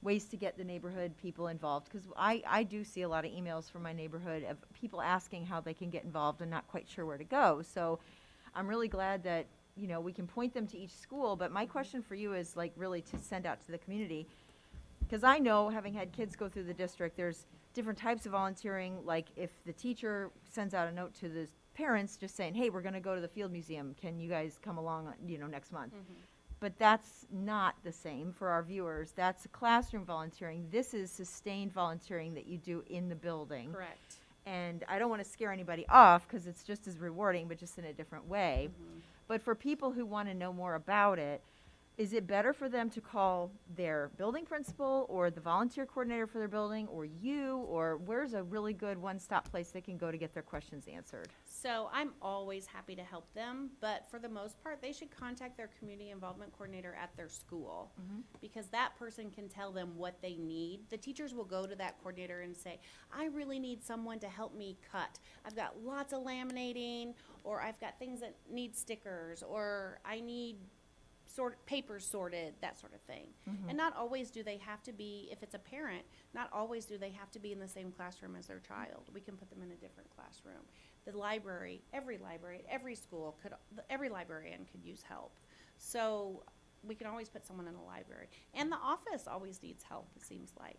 Ways to get the neighborhood people involved, because I do see a lot of emails from my neighborhood of people asking how they can get involved and not quite sure where to go. So I'm really glad that, you know, we can point them to each school, but my question for you is like really to send out to the community. Because I know, having had kids go through the district, there's different types of volunteering, like if the teacher sends out a note to the parents just saying, hey, we're going to go to the Field Museum, can you guys come along, you know, next month? But that's not the same for our viewers. That's classroom volunteering. This is sustained volunteering that you do in the building. Correct. And I don't want to scare anybody off because it's just as rewarding, but just in a different way. But for people who want to know more about it, is it better for them to call their building principal or the volunteer coordinator for their building or you, or where's a really good one-stop place they can go to get their questions answered? So I'm always happy to help them, but for the most part, they should contact their community involvement coordinator at their school because that person can tell them what they need. The teachers will go to that coordinator and say, I really need someone to help me cut. I've got lots of laminating, or I've got things that need stickers, or I need papers sorted, that sort of thing. And not always do they have to be, if it's a parent, not always do they have to be in the same classroom as their child. We can put them in a different classroom. The library, every school every librarian could use help. So we can always put someone in a library. And the office always needs help, it seems like.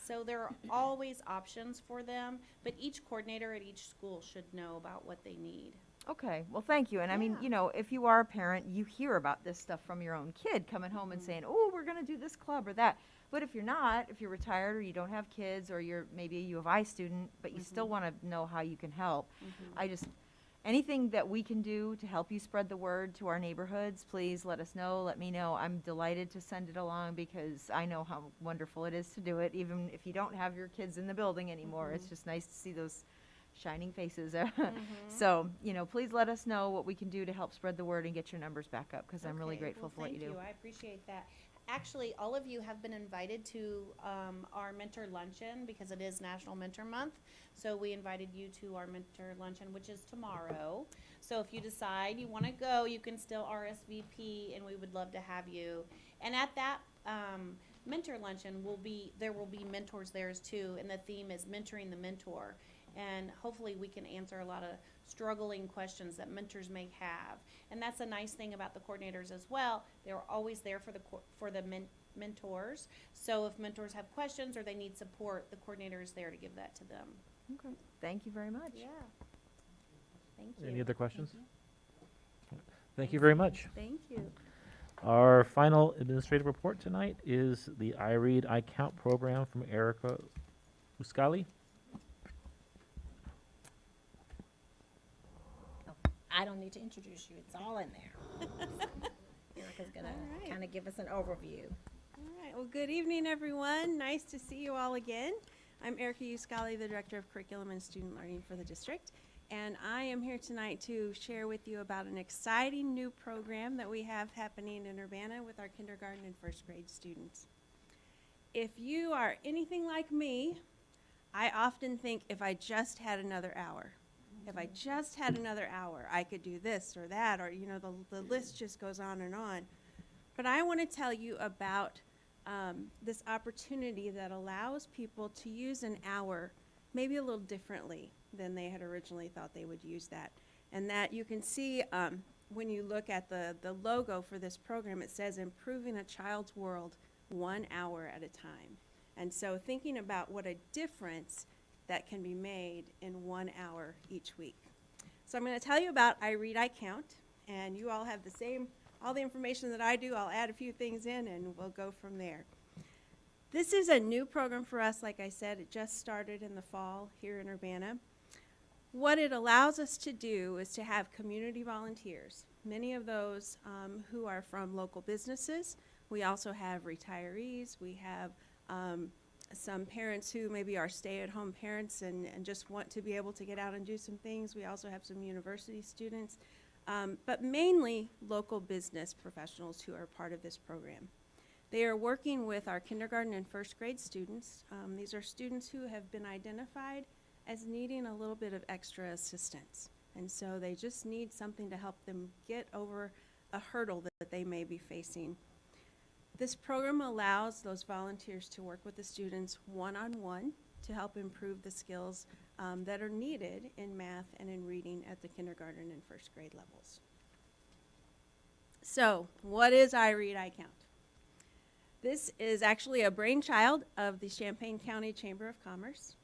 So there are always options for them, but each coordinator at each school should know about what they need. Okay, well, thank you. And I mean, you know, if you are a parent, you hear about this stuff from your own kid coming home and saying, oh, we're going to do this club or that. But if you're not, if you're retired or you don't have kids or you're maybe a U of I student, but you still want to know how you can help, anything that we can do to help you spread the word to our neighborhoods, please let us know, let me know. I'm delighted to send it along because I know how wonderful it is to do it, even if you don't have your kids in the building anymore. It's just nice to see those shining faces. So, you know, please let us know what we can do to help spread the word and get your numbers back up, because I'm really grateful for what you do. Thank you. I appreciate that. Actually, all of you have been invited to our mentor luncheon because it is National Mentor Month. So we invited you to our mentor luncheon, which is tomorrow. So if you decide you want to go, you can still RSVP, and we would love to have you. And at that mentor luncheon there will be mentors there too, and the theme is mentoring the mentor. And hopefully we can answer a lot of struggling questions that mentors may have. And that's a nice thing about the coordinators as well. They're always there for the mentors. So if mentors have questions or they need support, the coordinator is there to give that to them. Okay, thank you very much. Yeah. Thank you. Any other questions? Thank you very much. Thank you. Our final administrative report tonight is the I Read, I Count program from Erica Uscali. I don't need to introduce you, it's all in there. Erica's gonna All right. kind of give us an overview. All right, well, good evening, everyone. Nice to see you all again. I'm Erica Uscali, the Director of Curriculum and Student Learning for the district, and I am here tonight to share with you about an exciting new program that we have happening in Urbana with our kindergarten and first grade students. If you are anything like me, I often think if I just had another hour, if I just had another hour, I could do this or that, or, you know, the list just goes on and on. But I want to tell you about this opportunity that allows people to use an hour maybe a little differently than they had originally thought they would use that. And that you can see when you look at the logo for this program, it says improving a child's world 1 hour at a time. And so thinking about what a difference that can be made in 1 hour each week. So I'm going to tell you about I Read, I Count, and you all have all the information that I do. I'll add a few things in and we'll go from there. This is a new program for us. Like I said, it just started in the fall here in Urbana. What it allows us to do is to have community volunteers, many of those who are from local businesses. We also have retirees. We have some parents who maybe are stay-at-home parents and just want to be able to get out and do some things. We also have some university students, but mainly local business professionals who are part of this program. They are working with our kindergarten and first grade students. These are students who have been identified as needing a little bit of extra assistance. And so they just need something to help them get over a hurdle that they may be facing. This program allows those volunteers to work with the students one-on-one to help improve the skills that are needed in math and in reading at the kindergarten and first grade levels. So, what is I Read, I Count? This is actually a brainchild of the Champaign County Chamber of Commerce.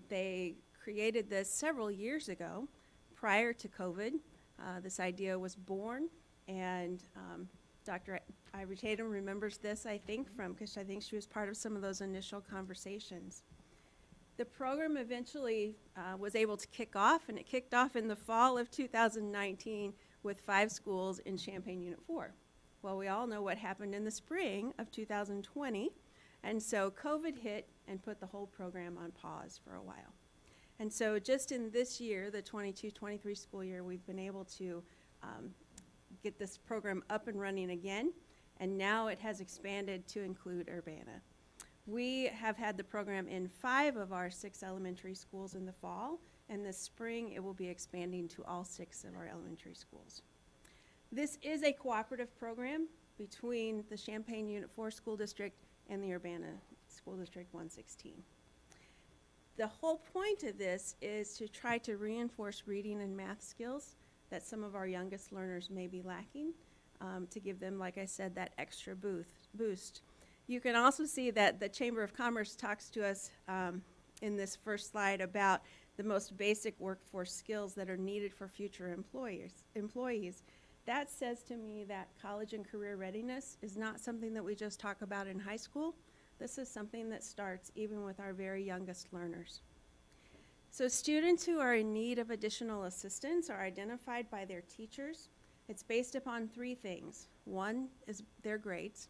They created this several years ago, prior to COVID. This idea was born, and Dr. Ivy Tatum remembers this, I think, because I think she was part of some of those initial conversations. The program eventually was able to kick off, and it kicked off in the fall of 2019 with 5 schools in Champaign Unit 4. Well, we all know what happened in the spring of 2020, and so COVID hit and put the whole program on pause for a while. And so just in this year, the 22-23 school year, we've been able to get this program up and running again, and now it has expanded to include Urbana. We have had the program in 5 of our 6 elementary schools in the fall, and this spring it will be expanding to all 6 of our elementary schools. This is a cooperative program between the Champaign Unit 4 School District and the Urbana School District 116. The whole point of this is to try to reinforce reading and math skills that some of our youngest learners may be lacking, to give them, like I said, that extra boost. You can also see that the Chamber of Commerce talks to us in this first slide about the most basic workforce skills that are needed for future employees. That says to me that college and career readiness is not something that we just talk about in high school. This is something that starts even with our very youngest learners. So students who are in need of additional assistance are identified by their teachers. It's based upon 3 things. One is their grades.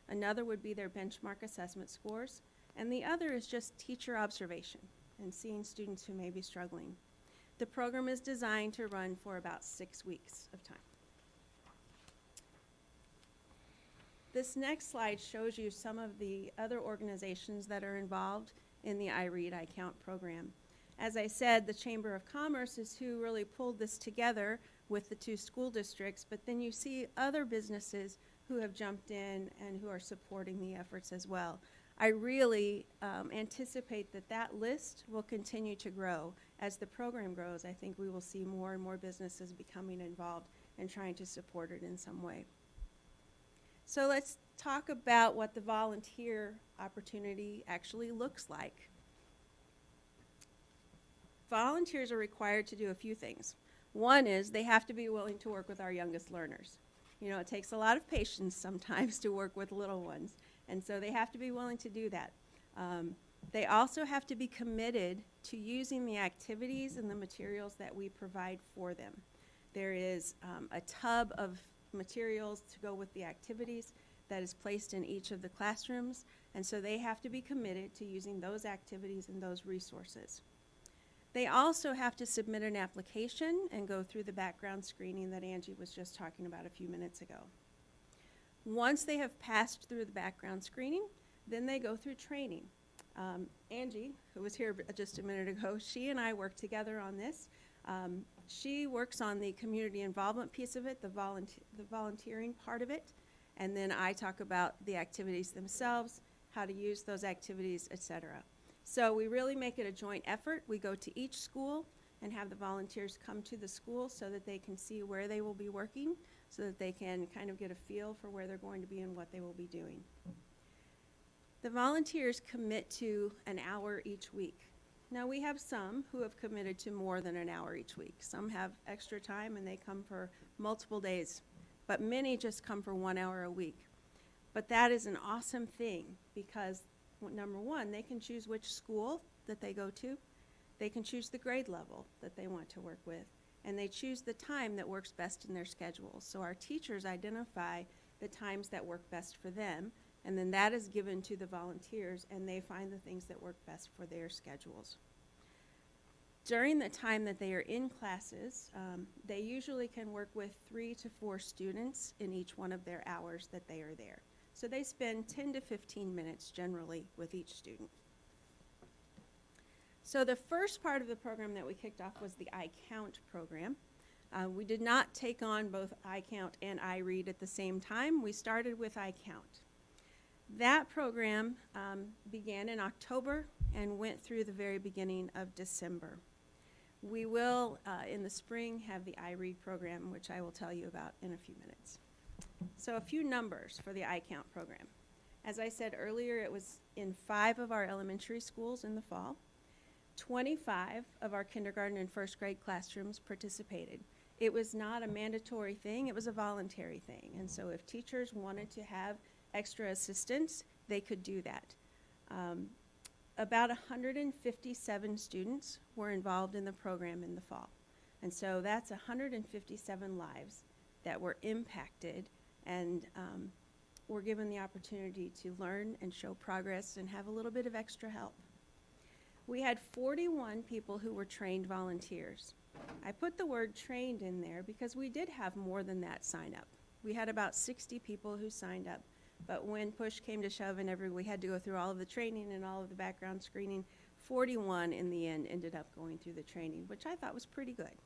Another would be their benchmark assessment scores. And the other is just teacher observation and seeing students who may be struggling. The program is designed to run for about 6 weeks of time. This next slide shows you some of the other organizations that are involved in the I Read, I Count program. As I said, the Chamber of Commerce is who really pulled this together with the 2 school districts, but then you see other businesses who have jumped in and who are supporting the efforts as well. I really anticipate that that list will continue to grow. As the program grows, I think we will see more and more businesses becoming involved and trying to support it in some way. So let's talk about what the volunteer opportunity actually looks like. Volunteers are required to do a few things. One is they have to be willing to work with our youngest learners. You know, it takes a lot of patience sometimes to work with little ones, and so they have to be willing to do that. They also have to be committed to using the activities and the materials that we provide for them. There is a tub of materials to go with the activities that is placed in each of the classrooms, and so they have to be committed to using those activities and those resources. They also have to submit an application and go through the background screening that Angie was just talking about a few minutes ago. Once they have passed through the background screening, then they go through training. Angie, who was here just a minute ago, she and I work together on this. She works on the community involvement piece of it, the volunteering part of it, and then I talk about the activities themselves, how to use those activities, etc. So we really make it a joint effort. We go to each school and have the volunteers come to the school so that they can see where they will be working, so that they can kind of get a feel for where they're going to be and what they will be doing. The volunteers commit to an hour each week. Now we have some who have committed to more than an hour each week. Some have extra time and they come for multiple days, but many just come for 1 hour a week. But that is an awesome thing because number one, they can choose which school that they go to. They can choose the grade level that they want to work with. And they choose the time that works best in their schedule. So our teachers identify the times that work best for them, and then that is given to the volunteers, and they find the things that work best for their schedules. During the time that they are in classes, they usually can work with 3 to 4 students in each one of their hours that they are there. So they spend 10 to 15 minutes generally with each student. So the first part of the program that we kicked off was the iCount program. We did not take on both iCount and iRead at the same time. We started with iCount. That program began in October and went through the very beginning of December. We will, in the spring, have the iRead program, which I will tell you about in a few minutes. So a few numbers for the iCount program. As I said earlier, it was in 5 of our elementary schools in the fall. 25 of our kindergarten and first grade classrooms participated. It was not a mandatory thing, it was a voluntary thing. And so if teachers wanted to have extra assistance, they could do that. About 157 students were involved in the program in the fall. And so that's 157 lives that were impacted and were given the opportunity to learn and show progress and have a little bit of extra help. We had 41 people who were trained volunteers. I put the word trained in there because we did have more than that sign up. We had about 60 people who signed up, but when push came to shove and we had to go through all of the training and all of the background screening, 41 in the end ended up going through the training, which I thought was pretty good.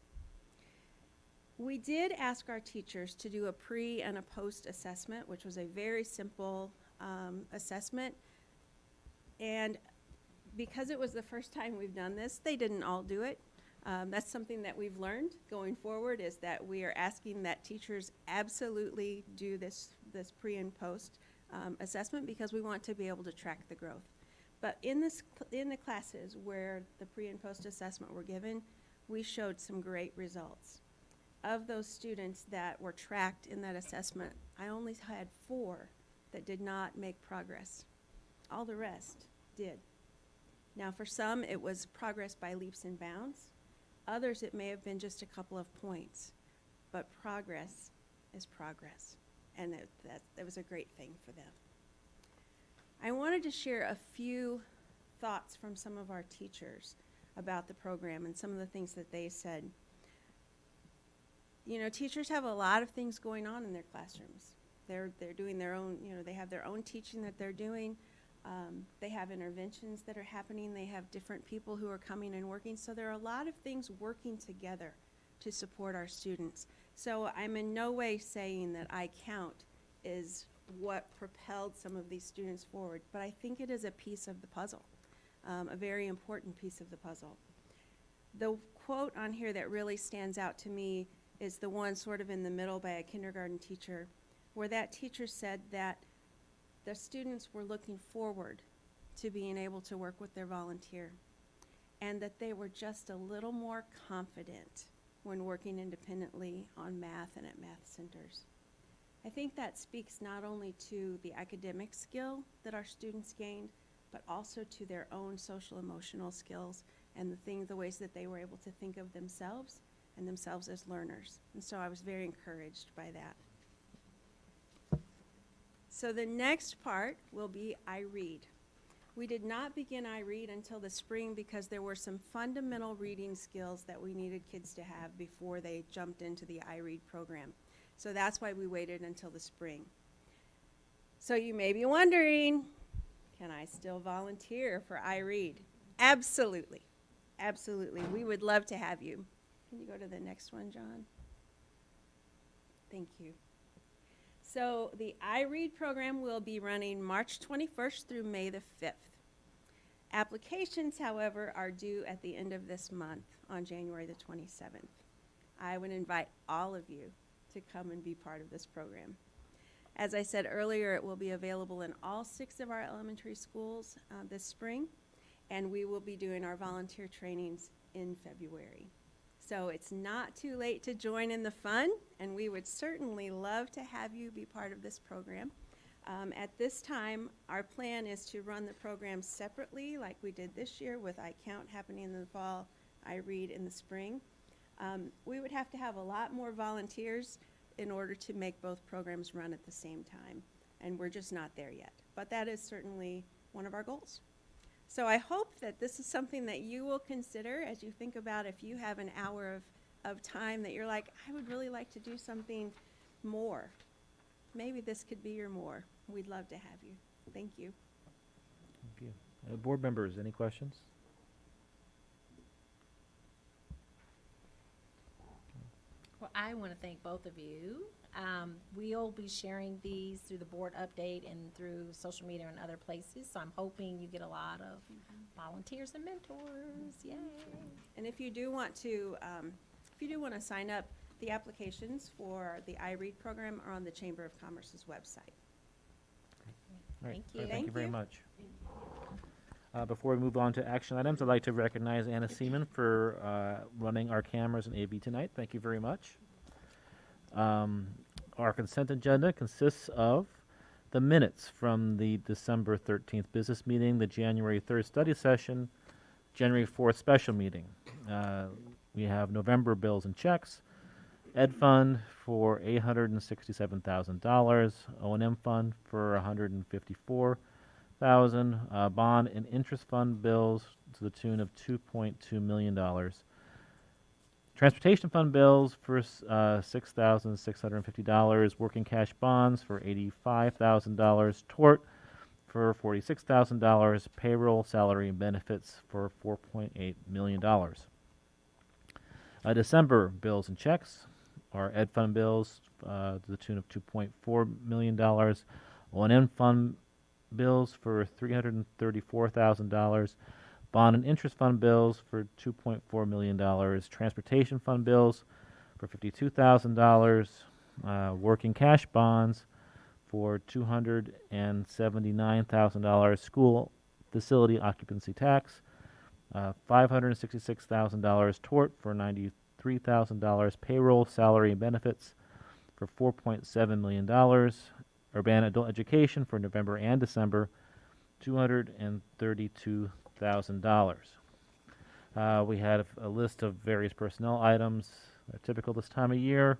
We did ask our teachers to do a pre and a post assessment, which was a very simple assessment. And because it was the first time we've done this, they didn't all do it. That's something that we've learned going forward, is that we are asking that teachers absolutely do this pre and post assessment because we want to be able to track the growth. But in the classes where the pre and post assessment were given, we showed some great results. Of those students that were tracked in that assessment, I only had 4 that did not make progress. All the rest did. Now for some, it was progress by leaps and bounds. Others, it may have been just a couple of points. But progress is progress. And that was a great thing for them. I wanted to share a few thoughts from some of our teachers about the program and some of the things that they said. You know, teachers have a lot of things going on in their classrooms. They're doing their own, they have their own teaching that they're doing. They have interventions that are happening. They have different people who are coming and working. So there are a lot of things working together to support our students. So I'm in no way saying that iCount is what propelled some of these students forward, but I think it is a piece of the puzzle, a very important piece of the puzzle. The quote on here that really stands out to me is the one sort of in the middle by a kindergarten teacher, where that teacher said that the students were looking forward to being able to work with their volunteer, and that they were just a little more confident when working independently on math and at math centers. I think that speaks not only to the academic skill that our students gained, but also to their own social emotional skills and the ways that they were able to think of themselves and themselves as learners. And so I was very encouraged by that. So the next part will be I Read. We did not begin I Read until the spring because there were some fundamental reading skills that we needed kids to have before they jumped into the I Read program. So that's why we waited until the spring. So you may be wondering, can I still volunteer for I Read? Absolutely. Absolutely. We would love to have you. Can you go to the next one, John? Thank you. So the I Read program will be running March 21st through May the 5th. Applications, however, are due at the end of this month on January the 27th. I would invite all of you to come and be part of this program. As I said earlier, it will be available in all 6 of our elementary schools this spring, and we will be doing our volunteer trainings in February. So it's not too late to join in the fun, and we would certainly love to have you be part of this program. At this time, our plan is to run the program separately like we did this year with I Count happening in the fall, I Read in the spring. We would have to have a lot more volunteers in order to make both programs run at the same time, and we're just not there yet. But that is certainly one of our goals. So I hope that this is something that you will consider as you think about if you have an hour of time that you're like, I would really like to do something more. Maybe this could be your more. We'd love to have you. Thank you. Thank you. Board members, any questions? Well, I want to thank both of you. We'll be sharing these through the board update and through social media and other places, so I'm hoping you get a lot of volunteers and mentors. Yay. And if you do want to sign up, the applications for the I Read program are on the Chamber of Commerce's website. All right. Thank you. Thank Thank you very you. much. Before we move on to action items, I'd like to recognize Anna Seaman for running our cameras and AV tonight. Thank you very much. Our consent agenda consists of the minutes from the December 13th business meeting, the January 3rd study session, January 4th special meeting. We have November bills and checks, Ed Fund for $867,000, O&M Fund for $154,000, bond and interest fund bills to the tune of $2.2 million. Transportation fund bills for $6,650, working cash bonds for $85,000, tort for $46,000, payroll, salary, and benefits for $4.8 million. December bills and checks are Ed Fund bills to the tune of $2.4 million, O&M Fund bills for $334,000, bond and interest fund bills for $2.4 million, transportation fund bills for $52,000, working cash bonds for $279,000, school facility occupancy tax, $566,000, tort for $93,000, payroll, salary, and benefits for $4.7 million, Urbana adult education for November and December, $232,000. We had a list of various personnel items that are typical this time of year,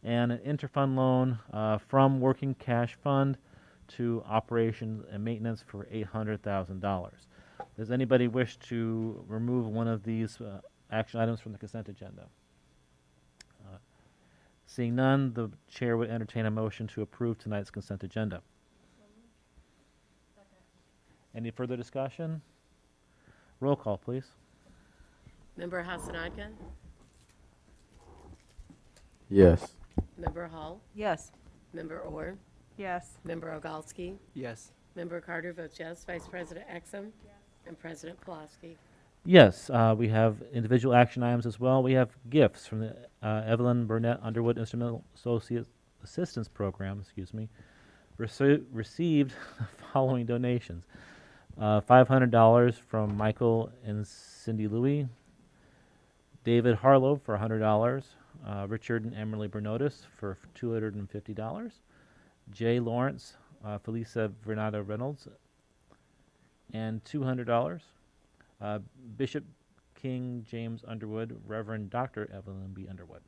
and an interfund loan from working cash fund to operations and maintenance for $800,000. Does anybody wish to remove one of these action items from the consent agenda? Seeing none, the chair would entertain a motion to approve tonight's consent agenda. Any further discussion? Roll call, please. Member Hasanaka? Yes. Member Hall? Yes. Member Orr? Yes. Member Ogalski? Yes. Member Carter votes yes. Vice President Exum? And President Pulaski? Yes, we have individual action items as well. We have gifts from the Evelyn Burnett Underwood Instrumental Associate Assistance Program, received the following donations. $500 from Michael and Cindy Louie, David Harlow for $100, Richard and Emily Bernotis for $250, Jay Lawrence, Felisa Vernada Reynolds, and $200. Bishop King James Underwood, Reverend Dr. Evelyn B. Underwood.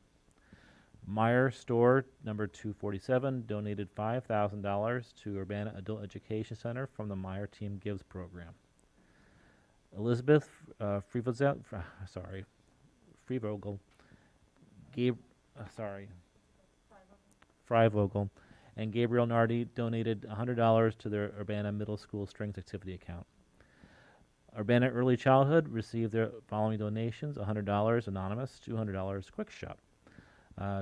Meyer Store, number 247, donated $5,000 to Urbana Adult Education Center from the Meyer Team Gives program. Elizabeth Freevogel, Freivogel, and Gabriel Nardi donated $100 to their Urbana Middle School Strings Activity account. Urbana Early Childhood received their following donations: $100 anonymous, $200 Quick Shop.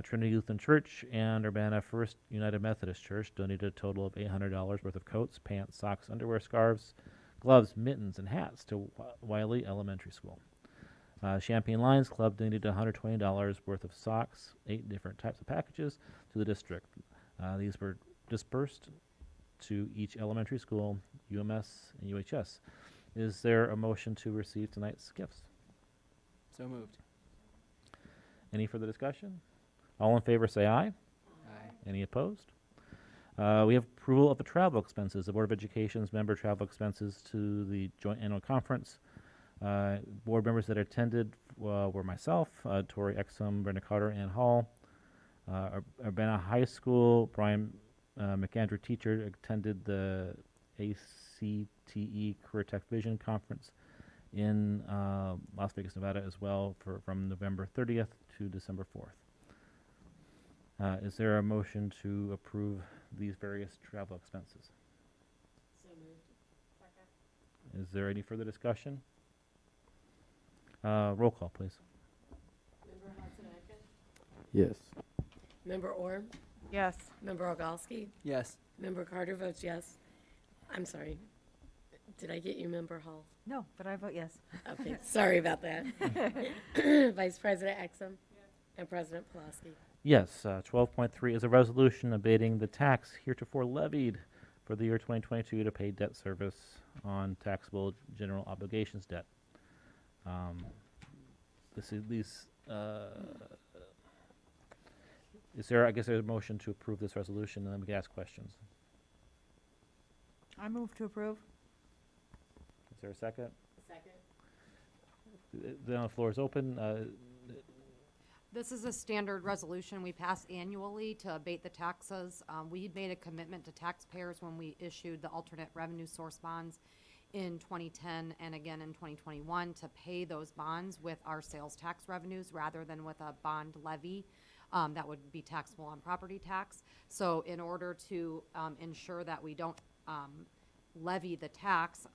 Trinity Lutheran Church and Urbana First United Methodist Church donated a total of $800 worth of coats, pants, socks, underwear, scarves, gloves, mittens, and hats to Wiley Elementary School. Champaign Lions Club donated $120 worth of socks, 8 different types of packages, to the district. These were dispersed to each elementary school, UMS, and UHS. Is there a motion to receive tonight's gifts? So moved. Any further discussion? All in favor say aye. Aye. Any opposed? We have approval of the travel expenses. The Board of Education's member travel expenses to the joint annual conference. Board members that attended were myself, Tori Exum, Brenda Carter, Ann Hall. Urbana High School, Brian McAndrew teacher, attended the ACTE Career Tech Vision Conference in Las Vegas, Nevada as well from November 30th to December 4th. Is there a motion to approve these various travel expenses? So moved. Is there any further discussion? Roll call, please. Member Hatzenaka? Yes. Member Orr? Yes. Member Ogalski? Yes. Member Carter votes yes. I'm sorry. Did I get you, Member Hall? No, but I vote yes. Okay, sorry about that. Vice President Exum? And President Pulaski? Yes, 12.3 is a resolution abating the tax heretofore levied for the year 2022 to pay debt service on taxable general obligations debt. Is there, I guess, there's a motion to approve this resolution, and then we can ask questions. I move to approve. Is there a second? Second. Then the floor is open. This is a standard resolution we pass annually to abate the taxes. We had made a commitment to taxpayers when we issued the alternate revenue source bonds in 2010 and again in 2021 to pay those bonds with our sales tax revenues rather than with a bond levy that would be taxable on property tax. So in order to ensure that we don't levy the tax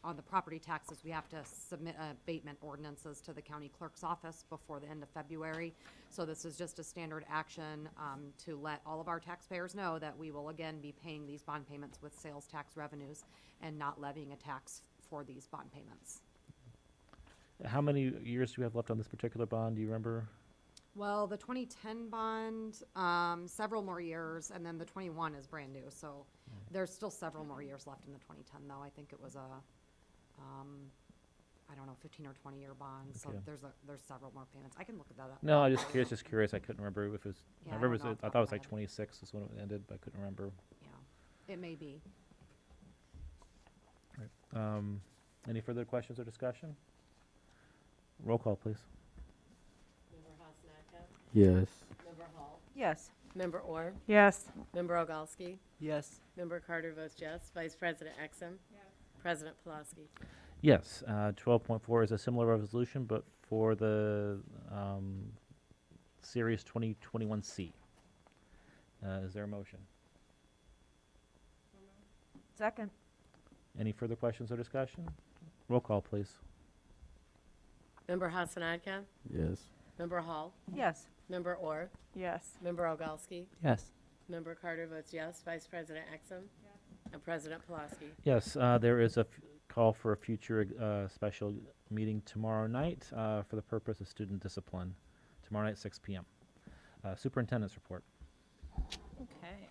on the property taxes, we have to submit abatement ordinances to the county clerk's office before the end of February. So this is just a standard action to let all of our taxpayers know that we will again be paying these bond payments with sales tax revenues and not levying a tax for these bond payments. How many years do we have left on this particular bond? Do you remember? Well, the 2010 bond, several more years, and then the 21 is brand new. So there's still several more years left in the 2010, though. I think it was a I don't know, 15 or 20 year bond. So Okay. there's several more payments. I can look at that up. No, I just curious. I couldn't remember if it was. Yeah, I I remember. don't know off the I top thought it of was my like head. 26 is when it ended, but I couldn't remember. Yeah, it may be. Any further questions or discussion? Roll call, please. Member Hatzenaka? Yes. Member Hall? Yes. Member Orr? Yes. Member Ogalski? Yes. Member Carter votes yes. Vice President Exum? President Pulaski? Yes, 12.4 is a similar resolution, but for the Series 2021C. Is there a motion? Second. Any further questions or discussion? Roll call, please. Member Hatzenaka? Yes. Member Hall? Yes. Member Orr? Yes. Member Ogalski? Yes. Member Carter votes yes. Vice President Exum? And President Pulaski? Yes, there is a call for a future special meeting tomorrow night for the purpose of student discipline. Tomorrow night, 6 p.m. Superintendent's report. Okay.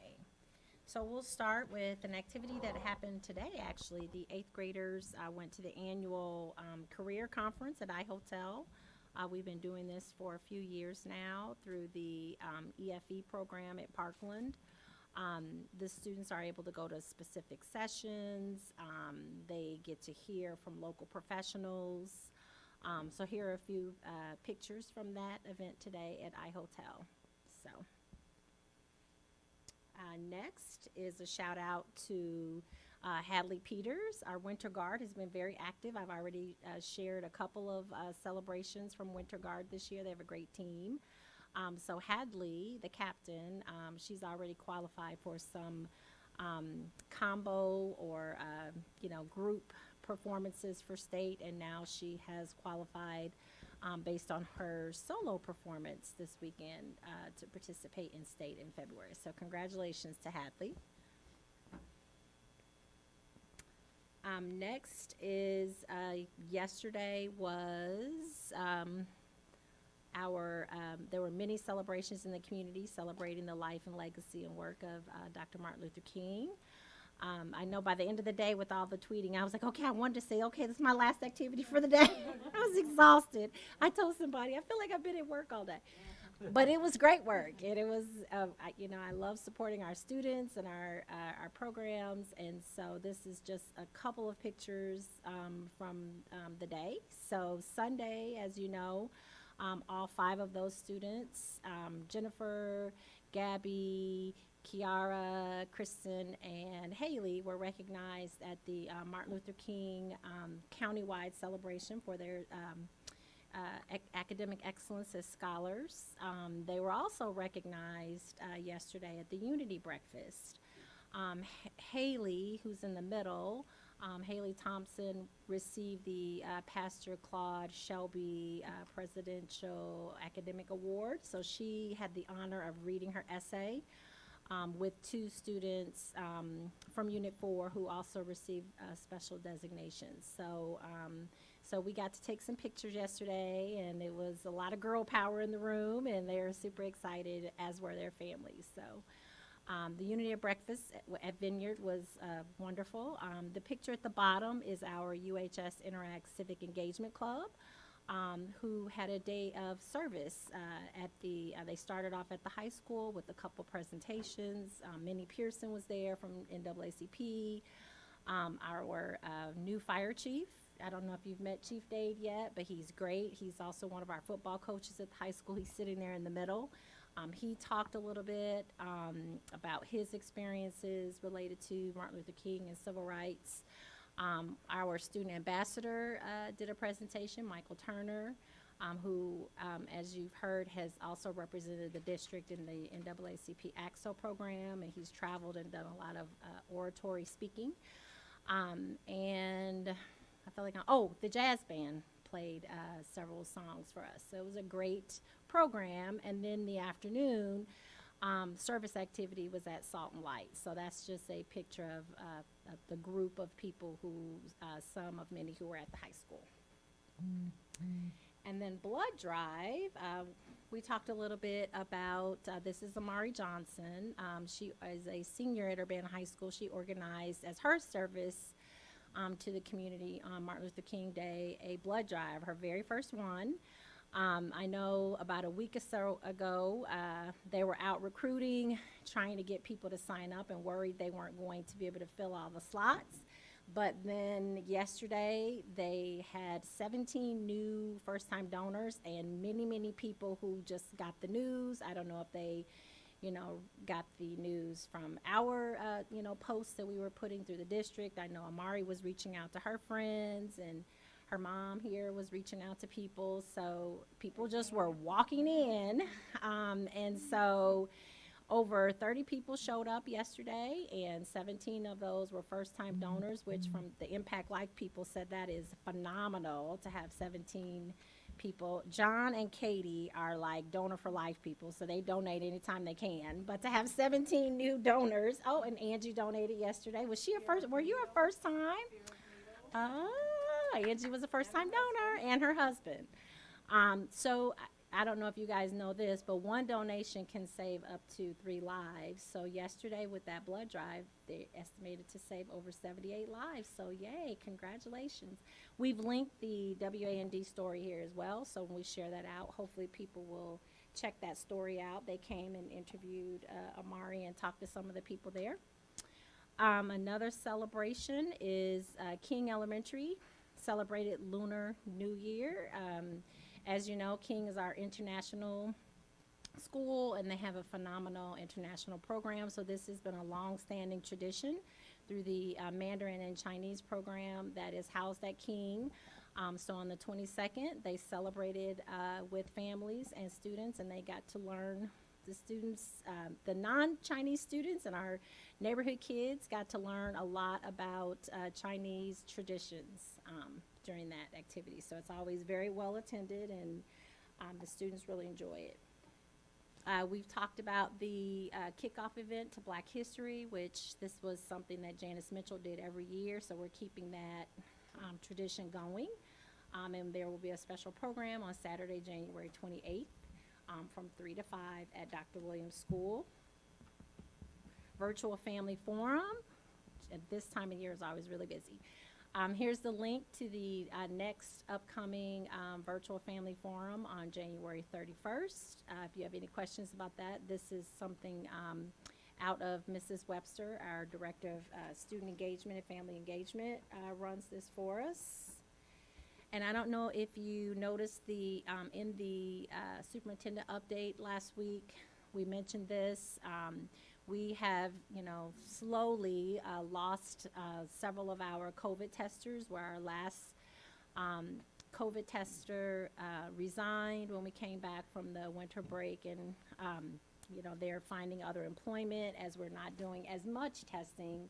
So we'll start with an activity that happened today, actually. The 8th graders went to the annual career conference at iHotel. We've been doing this for a few years now through the EFE program at Parkland. The students are able to go to specific sessions. They get to hear from local professionals. So here are a few pictures from that event today at iHotel. So next is a shout out to Hadley Peters. Our Winter Guard has been very active. I've already shared a couple of celebrations from Winter Guard this year. They have a great team. So Hadley, the captain, she's already qualified for some combo or group performances for state, and now she has qualified based on her solo performance this weekend to participate in state in February. So congratulations to Hadley. Next is yesterday was there were many celebrations in the community celebrating the life and legacy and work of Dr. Martin Luther King. I know by the end of the day with all the tweeting, I was like, okay, I wanted to say, okay, this is my last activity for the day. I was exhausted. I told somebody, I feel like I've been at work all day. But it was great work, and it was, I love supporting our students and our programs, and so this is just a couple of pictures from the day. So Sunday, as you know, all 5 of those students, Jennifer, Gabby, Kiara, Kristen, and Haley, were recognized at the Martin Luther King countywide celebration for their academic excellence as scholars. They were also recognized yesterday at the Unity Breakfast. Haley, who's in the middle, Haley Thompson, received the Pastor Claude Shelby Presidential Academic Award. So she had the honor of reading her essay with 2 students from Unit 4 who also received special designations. So we got to take some pictures yesterday, and it was a lot of girl power in the room, and they were super excited, as were their families. So the Unity of Breakfast at Vineyard was wonderful. The picture at the bottom is our UHS Interact Civic Engagement Club, who had a day of service they started off at the high school with a couple presentations. Minnie Pearson was there from NAACP. Our new fire chief, I don't know if you've met Chief Dave yet, but he's great. He's also one of our football coaches at the high school. He's sitting there in the middle. He talked a little bit about his experiences related to Martin Luther King and civil rights. Our student ambassador did a presentation, Michael Turner, who, as you've heard, has also represented the district in the NAACP AXO program, and he's traveled and done a lot of oratory speaking. And I felt like, the jazz band played several songs for us. So it was a great program. And then the afternoon, service activity was at Salt and Light. So that's just a picture of the group of people who, some of many who were at the high school. And then blood drive, we talked a little bit about, this is Amari Johnson. She is a senior at Urbana High School. She organized as her service to the community on Martin Luther King Day a blood drive, her very first one. I know about a week or so ago, they were out recruiting, trying to get people to sign up, and worried they weren't going to be able to fill all the slots. But then yesterday, they had 17 new first-time donors and many, many people who just got the news. I don't know if they, got the news from our, posts that we were putting through the district. I know Amari was reaching out to her friends, and her mom here was reaching out to people. So people just were walking in. And so over 30 people showed up yesterday, and 17 of those were first-time donors, which from the Impact Life people said that is phenomenal to have 17 people. John and Katie are like donor for life people, so they donate anytime they can. But to have 17 new donors, oh, and Angie donated yesterday. Was she a first? Were you a first time? Angie was a first time donor, and her husband. So I don't know if you guys know this, but one donation can save up to 3 lives. So yesterday with that blood drive, they estimated to save over 78 lives. So yay, congratulations. We've linked the WAND story here as well. So when we share that out, hopefully people will check that story out. They came and interviewed Amari and talked to some of the people there. Another celebration is King Elementary celebrated Lunar New Year. As you know, King is our international school, and they have a phenomenal international program. So this has been a long-standing tradition through the Mandarin and Chinese program that is housed at King. So on the 22nd, they celebrated with families and students, and they got to learn. The students, the non-Chinese students and our neighborhood kids got to learn a lot about Chinese traditions during that activity. So it's always very well attended, and the students really enjoy it. We've talked about the kickoff event to Black History, which this was something that Janice Mitchell did every year, so we're keeping that tradition going. And there will be a special program on Saturday, January 28th. From 3 to 5 at Dr. Williams School. Virtual Family Forum. At this time of year is always really busy. Here's the link to the next upcoming Virtual Family Forum on January 31st. If you have any questions about that, this is something out of Mrs. Webster, our Director of Student Engagement and Family Engagement, runs this for us. And I don't know if you noticed the in the superintendent update last week, we mentioned this. We have, slowly lost several of our COVID testers, where our last COVID tester resigned when we came back from the winter break, and they're finding other employment as we're not doing as much testing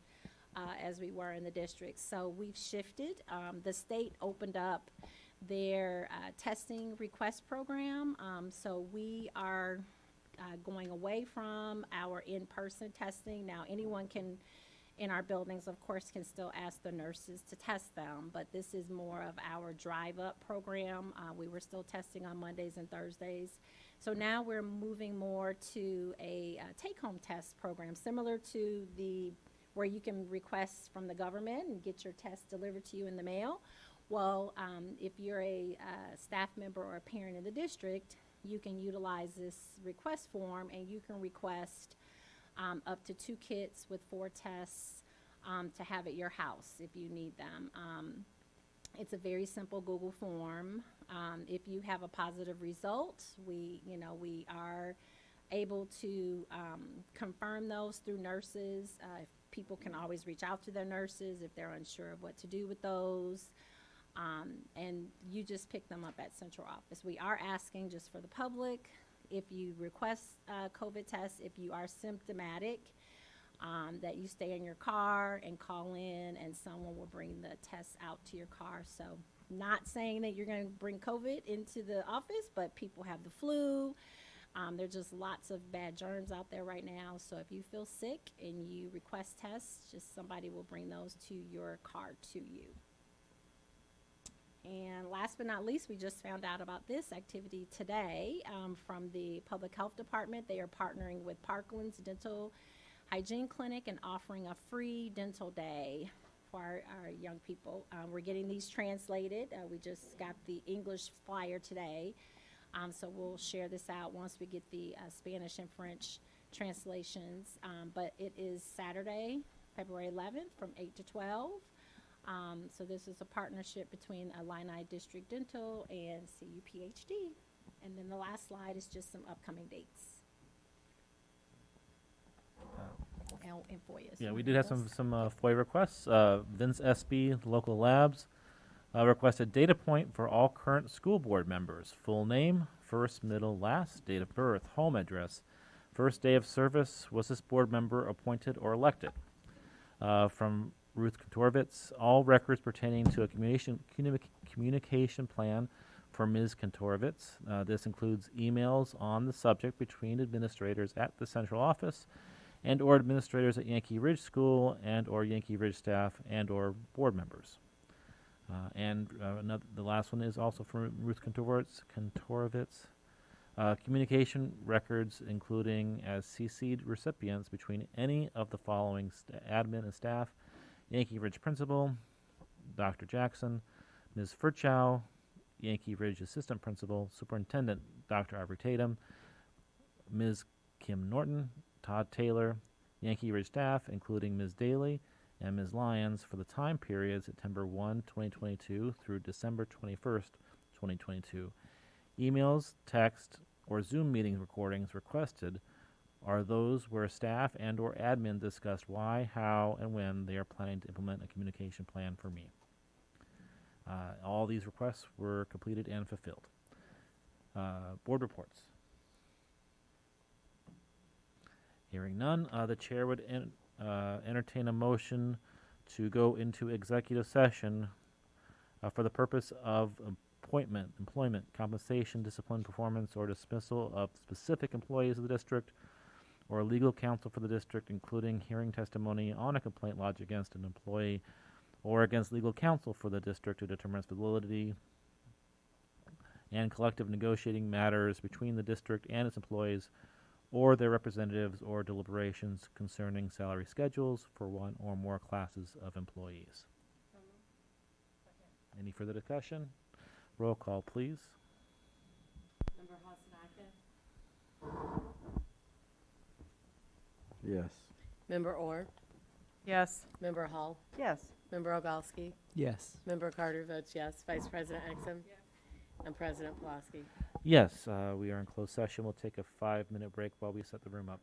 as we were in the district. So we've shifted. The state opened up their testing request program. So we are going away from our in-person testing. Now anyone can, in our buildings, of course, can still ask the nurses to test them, but this is more of our drive-up program. We were still testing on Mondays and Thursdays. So now we're moving more to a take-home test program, similar to where you can request from the government and get your test delivered to you in the mail. Well, if you're a staff member or a parent in the district, you can utilize this request form, and you can request up to 2 kits with 4 tests to have at your house if you need them. It's a very simple Google form. If you have a positive result, we are able to confirm those through nurses. People can always reach out to their nurses if they're unsure of what to do with those. And you just pick them up at central office. We are asking, just for the public, if you request a COVID test, if you are symptomatic, that you stay in your car and call in, and someone will bring the test out to your car. So not saying that you're going to bring COVID into the office, but people have the flu. There's just lots of bad germs out there right now. So if you feel sick and you request tests, just somebody will bring those to your car to you. And last but not least, we just found out about this activity today from the Public Health Department. They are partnering with Parkland's Dental Hygiene Clinic and offering a free dental day for our young people. We're getting these translated. We just got the English flyer today. So we'll share this out once we get the Spanish and French translations. But it is Saturday, February 11th from 8 to 12. So this is a partnership between Illini District Dental and CUPHD. And then the last slide is just some upcoming dates. And FOIAs. Yeah, we did have some FOIA requests. Vince SB, Local Labs, requested data point for all current school board members. Full name, first, middle, last, date of birth, home address, first day of service, was this board member appointed or elected? From Ruth Kontorvitz, all records pertaining to a communication plan for Ms. Kantorovitz. This includes emails on the subject between administrators at the central office and or administrators at Yankee Ridge School and or Yankee Ridge staff and or board members. The last one is also from Ruth Kantorovitz. Communication records including as CC'd recipients between any of the following admin and staff: Yankee Ridge Principal, Dr. Jackson, Ms. Furchow, Yankee Ridge Assistant Principal, Superintendent Dr. Aubrey Tatum, Ms. Kim Norton, Todd Taylor, Yankee Ridge staff, including Ms. Daly and Ms. Lyons, for the time period September 1, 2022 through December 21st, 2022. Emails, text, or Zoom meeting recordings requested are those where staff and or admin discussed why, how, and when they are planning to implement a communication plan for me. All these requests were completed and fulfilled. Board reports. Hearing none, the chair would entertain a motion to go into executive session for the purpose of appointment, employment, compensation, discipline, performance, or dismissal of specific employees of the district or legal counsel for the district, including hearing testimony on a complaint lodged against an employee or against legal counsel for the district to determine its validity, and collective negotiating matters between the district and its employees or their representatives, or deliberations concerning salary schedules for one or more classes of employees. Any further discussion? Roll call, please. Member Hasanaka? Yes. Member Orr? Yes. Member Hall? Yes. Member Ogalski? Yes. Member Carter votes yes. Vice President Exum? Yes. And President Pulaski? Yes, we are in closed session. We'll take a 5-minute break while we set the room up.